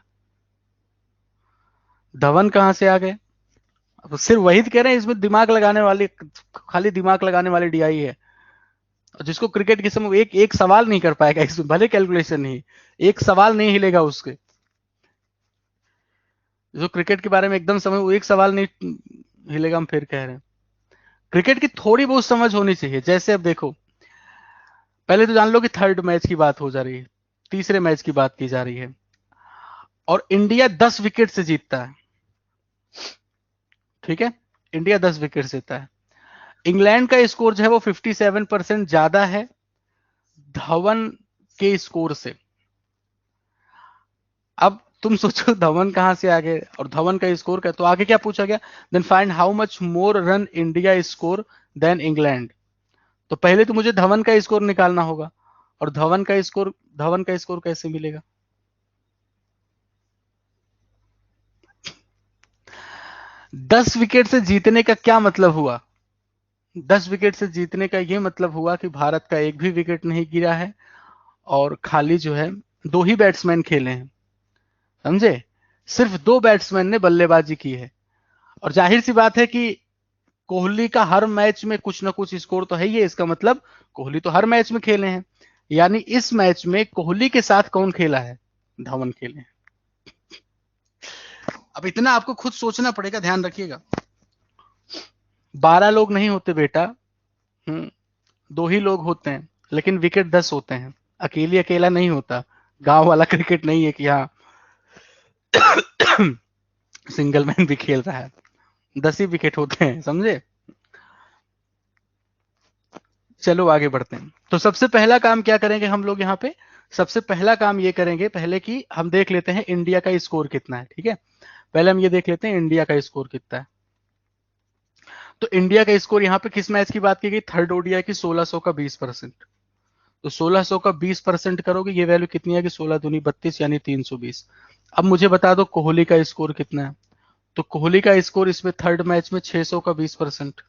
[SPEAKER 1] धवन कहां से आ गए? अब सिर्फ वही तो कह रहे हैं, इसमें दिमाग लगाने वाली, खाली दिमाग लगाने वाली डीआई है। और जिसको क्रिकेट के समय एक एक सवाल नहीं कर पाएगा इसमें, भले कैलकुलेशन नहीं, एक सवाल नहीं हिलेगा उसके। जो क्रिकेट के बारे में एकदम समझ, वो एक सवाल नहीं हिलेगा, हम फिर कह रहे हैं। क्रिकेट की थोड़ी बहुत समझ होनी चाहिए। जैसे अब देखो, पहले तो जान लो कि थर्ड मैच की बात हो जा रही है, तीसरे मैच की बात की जा रही है, और इंडिया 10 विकेट से जीतता है, ठीक है? इंडिया 10 विकेट से जीतता है। इंग्लैंड का स्कोर जो है वो 57% ज्यादा है धवन के स्कोर से। अब तुम सोचो धवन कहां से आ गए और धवन का स्कोर क्या, तो आगे क्या पूछा गया, then find how much more run India score than England. तो पहले तो मुझे धवन का स्कोर निकालना होगा, और धवन का स्कोर कैसे मिलेगा? 10 विकेट से जीतने का क्या मतलब हुआ? 10 विकेट से जीतने का यह मतलब हुआ कि भारत का एक भी विकेट नहीं गिरा है, और खाली जो है दो ही बैट्समैन खेले हैं, समझे? सिर्फ दो बैट्समैन ने बल्लेबाजी की है। और जाहिर सी बात है कि कोहली का हर मैच में कुछ ना कुछ स्कोर तो है ही है, इसका मतलब कोहली तो हर मैच में खेले हैं। यानी इस मैच में कोहली के साथ कौन खेला है? धवन खेले हैं। अब इतना आपको खुद सोचना पड़ेगा, ध्यान रखिएगा। 12 लोग नहीं होते बेटा, हम्म, दो ही लोग होते हैं, लेकिन विकेट 10 होते हैं। अकेली अकेला नहीं होता, गांव वाला क्रिकेट नहीं है कि हाँ सिंगल मैन भी खेल रहा है, 10 ही विकेट होते हैं, समझे? चलो आगे बढ़ते हैं। तो सबसे पहला काम क्या करेंगे हम लोग यहाँ पे, सबसे पहला काम ये करेंगे पहले कि हम देख लेते हैं इंडिया का स्कोर कितना है, ठीक है? पहले हम ये देख लेते हैं इंडिया का स्कोर कितना है। तो इंडिया का स्कोर यहाँ पे किस मैच की बात की गई, थर्ड ओडीआई की, 1600 का 20%। तो 1600 का 20% करोगे, ये वैल्यू कितनी है कि 16 दूनी 32 यानी 320। अब मुझे बता दो कोहली का स्कोर कितना है। तो कोहली का स्कोर इसमें थर्ड मैच में 600 का 20%,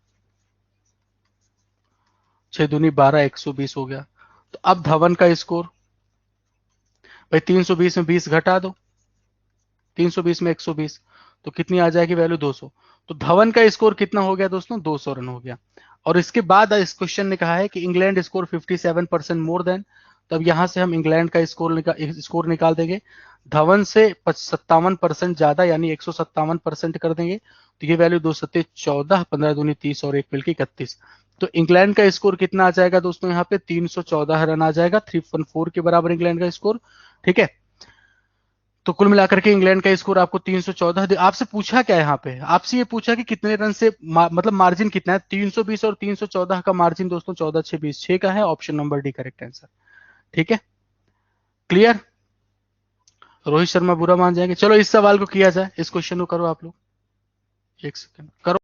[SPEAKER 1] 6 दूनी 12, 120 हो गया। तो अब धवन का स्कोर, भाई 320 में 20 घटा दो, 320 में 120, तो कितनी आ जाएगी वैल्यू, 200। तो धवन का स्कोर कितना हो गया दोस्तों, 200 रन हो गया। और इसके बाद इस क्वेश्चन ने कहा है कि इंग्लैंड स्कोर 57% मोर देन, तो अब यहां से हम इंग्लैंड का स्कोर निकाल देंगे, धवन से 57% ज्यादा यानी 157% कर देंगे। तो ये वैल्यू 214, 15 दूनी 30 और एक मिलकर 31। तो इंग्लैंड का स्कोर कितना आ जाएगा दोस्तों, यहाँ पे 314 रन आ जाएगा, 314 के बराबर इंग्लैंड का स्कोर, ठीक है? तो कुल मिलाकर के इंग्लैंड का स्कोर आपको 314। आपसे पूछा क्या है यहाँ पे, आपसे ये पूछा कि कितने रन से मतलब मार्जिन कितना है, 320 और 314 का मार्जिन दोस्तों 14 6 20 6 का है, option number D correct answer, ठीक है? क्लियर? रोहित शर्मा बुरा मान जाएंगे। चलो इस सवाल को किया जाए, इस क्वेश्चन को करो आप लोग, एक सेकंड करो।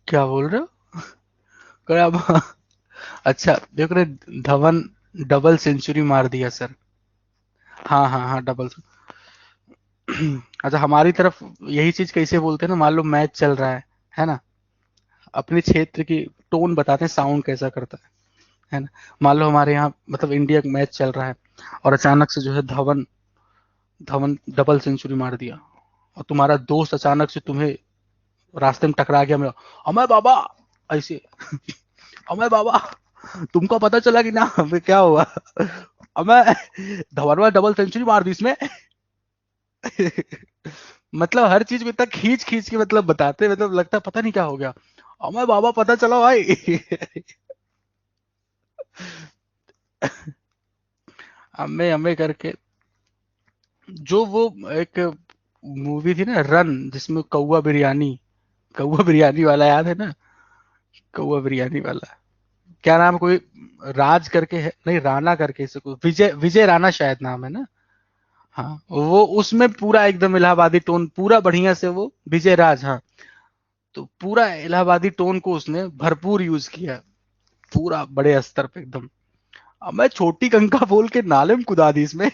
[SPEAKER 1] क्या बोल रहे हो? कोई अब अच्छा देख रहे, धवन डबल सेंचुरी मार दिया सर। हाँ हाँ हाँ, डबल। अच्छा, हमारी तरफ यही चीज कैसे बोलते हैं ना, मान लो मैच चल रहा है ना, अपने क्षेत्र की टोन बताते हैं, साउंड कैसा करता है ना। मान लो हमारे यहाँ मतलब इंडिया का मैच चल रहा है, और अचानक से जो है धवन धवन डबल सेंचुरी मार दिया, और तुम्हारा दोस्त अचानक से तुम्हें रास्ते में टकरा गया, मैं अमय बाबा ऐसे, अमय बाबा तुमको पता चला कि ना फिर क्या हुआ, अमय धवन में डबल सेंचुरी मार दी इसमें। मतलब हर चीज को इतना खींच खींच के मतलब बताते, मतलब लगता है पता नहीं क्या हो गया, अमय बाबा पता चला भाई। अम्मे अम्मे करके, जो वो एक मूवी थी ना रन, जिसमें कौवा बिरयानी वाला याद है ना, कौवा बिरयानी वाला, क्या नाम, कोई राज करके है, नहीं राणा करके, इसे कोई विजय विजय राणा शायद नाम है ना। हाँ, वो उसमें पूरा एकदम इलाहाबादी टोन पूरा बढ़िया से, वो विजय राज, हाँ, तो पूरा इलाहाबादी टोन को उसने भरपूर यूज किया, पूरा बड़े स्तर पे एकदम। अब मैं छोटी कंका बोल के नाले में कुदा दी इसमें।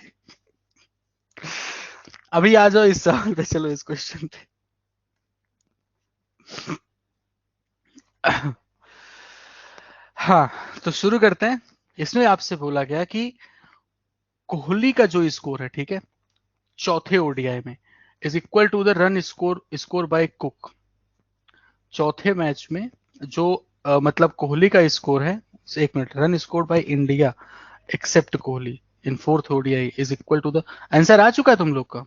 [SPEAKER 1] अभी आ जाओ इस सवाल पे, चलो इस क्वेश्चन पे। हाँ, तो शुरू करते हैं। इसमें आपसे बोला गया कि कोहली का जो स्कोर है, ठीक है, चौथे ओडीआई में is equal to the run score score by Cook. चौथे मैच में जो मतलब कोहली का स्कोर है, एक minute, run score by India except Kohli in fourth ODI is equal to the, answer आ चुका है तुम लोग का?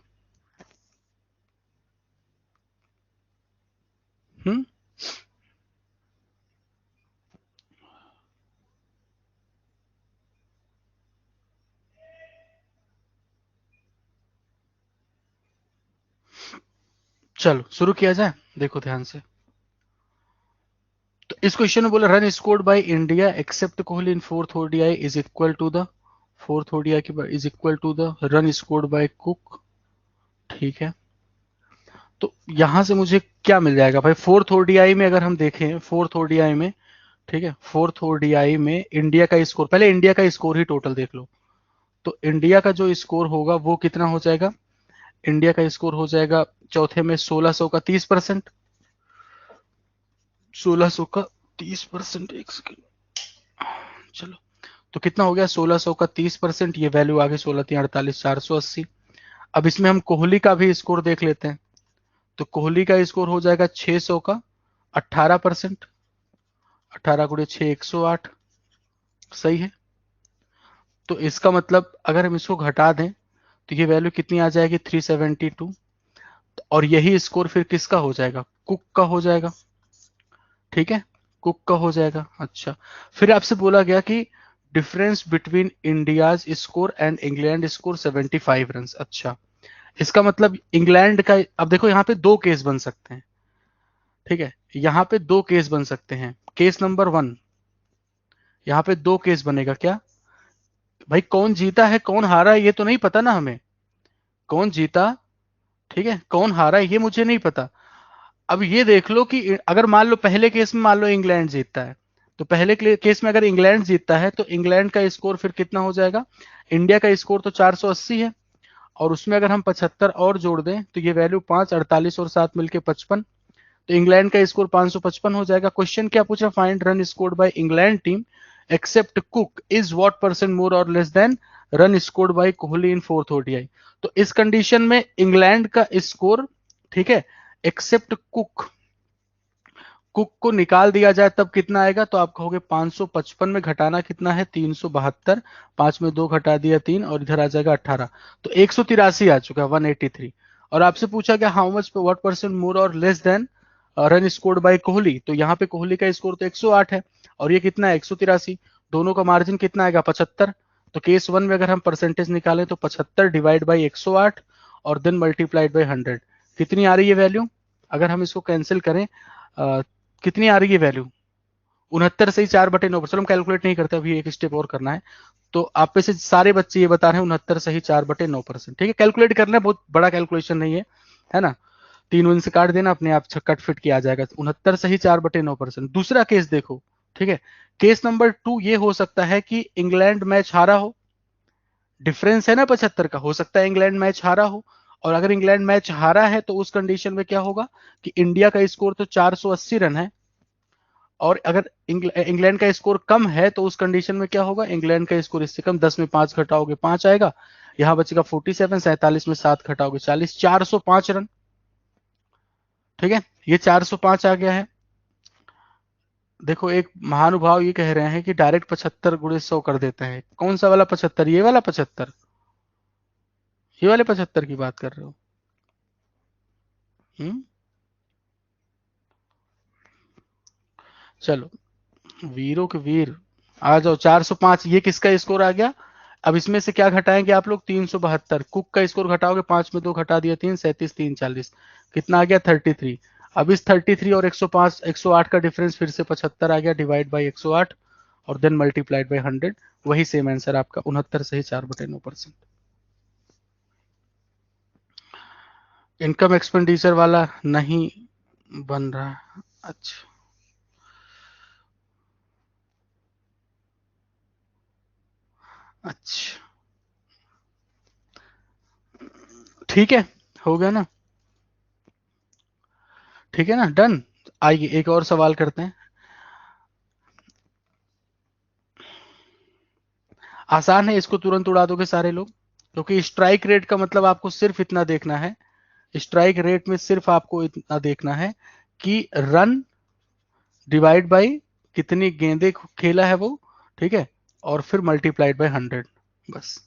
[SPEAKER 1] हम्म। चलो शुरू किया जाए, देखो ध्यान से। तो इस क्वेश्चन में बोला run scored by India except Kohli in fourth ODI is equal to the, fourth ODI के बाद is equal to the run scored by Cook, ठीक है। तो यहां से मुझे क्या मिल जाएगा भाई, फोर्थ ओडीआई में अगर हम देखें, फोर्थ ओडीआई में, ठीक है, फोर्थ ओडीआई में इंडिया का स्कोर, पहले इंडिया का स्कोर ही टोटल देख लो। तो इंडिया का जो स्कोर होगा वो कितना हो जाएगा, इंडिया का स्कोर हो जाएगा चौथे में 1600 का 30%, 1600 का 30%, एक सेकेंड, चलो, तो कितना हो गया 1600 का 30%, ये वैल्यू आ गई 16×3 = 48, 480। अब इसमें हम कोहली का भी स्कोर देख लेते हैं, तो कोहली का स्कोर हो जाएगा 600 का 18%, 18 × 6 108, सही है। तो इसका मतलब अगर हम इसको घटा दें तो ये वैल्यू कितनी आ जाएगी, 372। और यही स्कोर फिर किसका हो जाएगा, कुक का हो जाएगा, ठीक है, कुक का हो जाएगा। अच्छा, फिर आपसे बोला गया कि difference between India's score and England score 75 run. अच्छा, इसका मतलब इंग्लैंड का, अब देखो यहाँ पे दो केस बन सकते हैं, ठीक है, यहाँ पे दो केस बन सकते हैं। केस नंबर वन, यहाँ पे दो केस बनेगा क्या, भाई कौन जीता है कौन हारा है ये तो नहीं पता ना हमें, कौन जीता, ठीक है, कौन हारा है ये मुझे नहीं पता। अब ये देख लो कि अगर मान लो पहले केस में मान लो इंग्लैंड जीतता है, तो पहले केस में अगर इंग्लैंड जीतता है तो इंग्लैंड का स्कोर फिर कितना हो जाएगा, इंडिया का स्कोर तो 480 है, और उसमें अगर हम 75 और जोड़ दें तो ये वैल्यू 5, 48 और 7 मिलके 55, तो इंग्लैंड का स्कोर 555 हो जाएगा। क्वेश्चन क्या पूछा, find run scored by England team except Cook is what percent more और less than run scored by Kohli in fourth ODI. तो इस कंडीशन में इंग्लैंड का स्कोर, ठीक है, एक्सेप्ट कुक, कुक को निकाल दिया जाए तब कितना आएगा, तो आप कहोगे 555 में घटाना कितना है 372, 5 में 2 घटा दिया 3, और इधर आ जाएगा 18, तो 183 आ चुका है, 183। और आपसे पूछा गया how much what percent more और less than run scored by Kohli, तो यहाँ पे कोहली का स्कोर तो 108 है, और ये कितना है 183, दोनों का मार्जिन कितना आएगा 75। तो केस वन में अगर हम परसेंटेज निकालें तो 75 डिवाइड बाई 108 और देन मल्टीप्लाइड बाई 100, कितनी आ रही है वैल्यू, अगर हम इसको कैंसिल करें, कितनी आ रही है वैल्यू, 69 से ही 4/9 पर, चलो हम कैलकुलेट नहीं करते, अभी एक स्टेप और करना है। तो आप में से सारे बच्चे ये बता रहे हैं 69 से ही 4/9%, ठीक है, कैलकुलेट करना है, बहुत बड़ा कैलकुलेशन नहीं है, है ना। 3 1 से काट देना, अपने आप कट फिट किया जाएगा। 69 सही, 4/9%। दूसरा केस देखो, ठीक है। केस नंबर 2 ये हो सकता है कि इंग्लैंड मैच हारा हो, डिफरेंस है ना 75 का, हो सकता है इंग्लैंड मैच हारा हो। और अगर इंग्लैंड मैच हारा है तो उस कंडीशन में क्या होगा कि इंडिया का स्कोर तो 480 रन है, और अगर इंग्लैंड का स्कोर कम है तो उस कंडीशन में क्या होगा, इंग्लैंड का स्कोर इससे कम, 10 में 5 घटाओगे 5 आएगा, यहां बचेगा 47, 47 में 7 घटाओगे 40, 405 रन। ठीक है, ये 405 आ गया है। देखो एक महानुभाव ये कह रहे हैं कि डायरेक्ट 75 गुणे 100 कर देते हैं। कौन सा वाला 75? ये वाला 75? ये वाले 75 की बात कर रहे हो? हम्म, चलो, वीरों के वीर आ जाओ। 405 ये किसका स्कोर आ गया? अब इसमें से क्या घटाएंगे आप लोग? 372। कुक का स्कोर घटाओगे, 5 में 2 घटा दिया 3, 37, 3 40, कितना आ गया? 33। अब इस 33 और 105 108 का डिफरेंस फिर से 75 आ गया, डिवाइड बाई 108 और देन मल्टीप्लाइड बाई 100। वही सेम आंसर आपका 69 सही, 4/9%। इनकम एक्सपेंडिचर वाला नहीं बन रहा है। अच्छा, अच्छा, ठीक है, हो गया ना? ठीक है ना, डन। आइए एक और सवाल करते हैं। आसान है, इसको तुरंत उड़ा दोगे सारे लोग, क्योंकि स्ट्राइक रेट का मतलब आपको सिर्फ इतना देखना है। स्ट्राइक रेट में सिर्फ आपको इतना देखना है कि रन डिवाइड बाई कितनी गेंदे खेला है वो, ठीक है, और फिर मल्टीप्लाइड बाई 100, बस।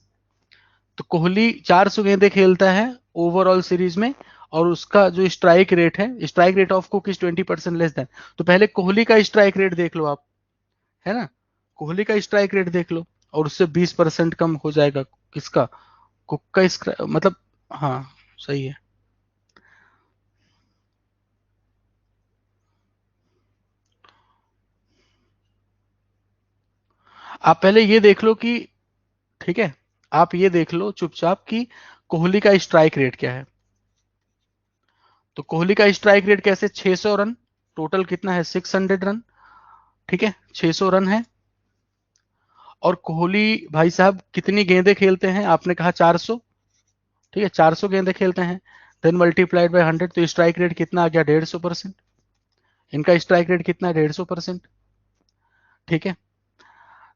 [SPEAKER 1] तो कोहली 400 गेंदे खेलता है ओवरऑल सीरीज में, और उसका जो स्ट्राइक रेट है, strike rate of cook is 20% less than. तो पहले कोहली का स्ट्राइक रेट देख लो आप, है ना? कोहली का स्ट्राइक रेट देख लो, और उससे 20% कम हो जाएगा किसका? कुक का मतलब, हाँ, सही है। आप पहले ये देख लो कि, ठीक है, आप ये देख लो चुपचाप कि कोहली का स्ट्राइक रेट क्या है। तो कोहली का स्ट्राइक रेट कैसे? 600 रन, टोटल कितना है? 600 रन, ठीक है, 600 रन है। और कोहली भाई साहब कितनी गेंदें खेलते हैं? आपने कहा 400, ठीक है, 400 गेंदें खेलते हैं, देन मल्टीप्लाइड बाय 100, तो स्ट्राइक रेट कितना आ गया? 150%। इनका स्ट्राइक रेट कितना है? 150%। ठीक है,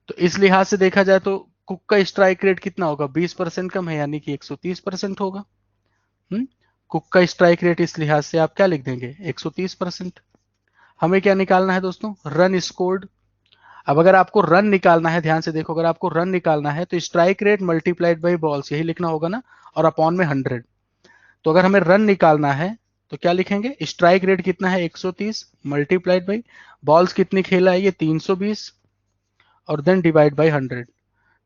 [SPEAKER 1] तो इस लिहाज से देखा जाए तो कुक का स्ट्राइक रेट कितना होगा? 20% कम है, यानी कि 130% होगा। हम्म, कुक का स्ट्राइक रेट इस लिहाज से आप क्या लिख देंगे? 130%। हमें क्या निकालना है दोस्तों? Run scored. अब अगर आपको रन निकालना है, ध्यान से देखो, अगर आपको रन निकालना है तो strike rate multiplied by balls, यही लिखना होगा ना, और अपॉन में 100। तो अगर हमें रन निकालना है तो क्या लिखेंगे? स्ट्राइक रेट कितना है? 130 मल्टीप्लाइड बाई बॉल्स कितनी खेला है? ये 320, और देन डिवाइड बाई 100।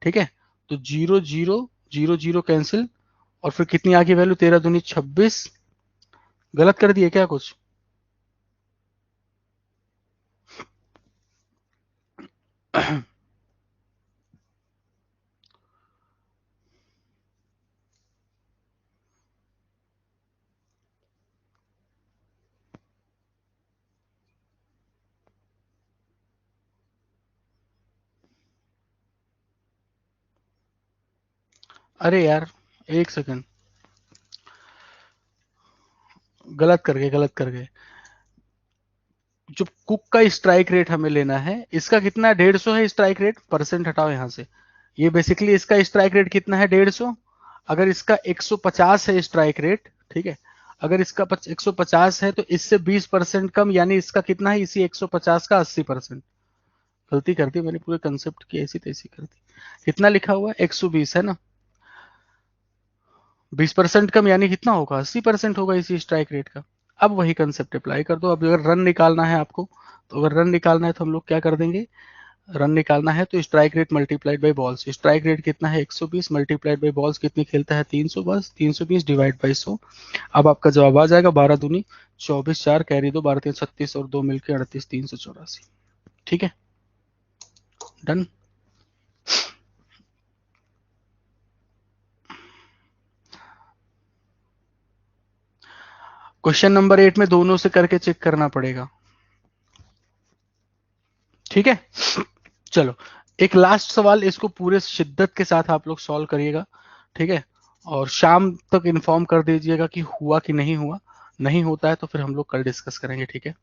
[SPEAKER 1] ठीक है, तो 0 0 0 0 कैंसिल, और फिर कितनी आ गई वैल्यू? 13 दूनी 26। गलत कर दिए क्या कुछ? अरे यार, एक सेकंड, गलत कर गए, गलत कर गए। जो कुक का स्ट्राइक रेट हमें लेना है, इसका कितना? 150 है स्ट्राइक रेट, परसेंट हटाओ यहां से। ये बेसिकली इसका स्ट्राइक रेट कितना है? 150। अगर इसका 150 है स्ट्राइक रेट, ठीक है, अगर इसका 150 है तो इससे 20% कम, यानी इसका कितना है? इसी 150 का 80%। गलती कर दी मैंने, पूरे कंसेप्ट की ऐसी तैसी कर दी। कितना लिखा हुआ है? 120 है ना? 20% कम यानी कितना होगा? 80% होगा इसी स्ट्राइक रेट का। अब वही कंसेप्ट अप्लाई कर दो। अब अगर रन निकालना है आपको, तो अगर रन निकालना है तो हम लोग क्या कर देंगे? रन निकालना है तो strike rate multiplied by balls. Strike rate कितना है? 120 मल्टीप्लाइड बाई बॉल्स कितनी खेलता है? 300, बस 320 डिवाइड बाई 100। अब आपका जवाब आ जाएगा 12 दूनी 24, 4 कैरी 2, 12 3 36, और 2 मिलकर 38, 384। ठीक है, डन। क्वेश्चन नंबर 8 में दोनों से करके चेक करना पड़ेगा। ठीक है, चलो एक लास्ट सवाल, इसको पूरे शिद्दत के साथ आप लोग सॉल्व करिएगा। ठीक है, और शाम तक इन्फॉर्म कर दीजिएगा कि हुआ कि नहीं हुआ। नहीं होता है तो फिर हम लोग कल डिस्कस करेंगे। ठीक है,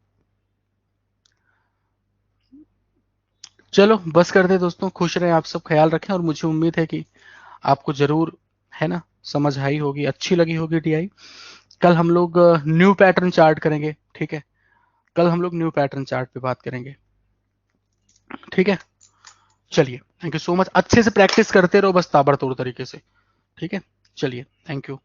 [SPEAKER 1] चलो बस कर दे दोस्तों, खुश रहें आप सब, ख्याल रखें, और मुझे उम्मीद है कि आपको जरूर, है ना, समझ आई होगी, अच्छी लगी होगी टीआई। कल हम लोग न्यू पैटर्न चार्ट करेंगे। ठीक है, कल हम लोग न्यू पैटर्न चार्ट पे बात करेंगे। ठीक है, चलिए, थैंक यू सो मच, अच्छे से प्रैक्टिस करते रहो बस ताबड़तोड़ तरीके से। ठीक है, चलिए, थैंक यू।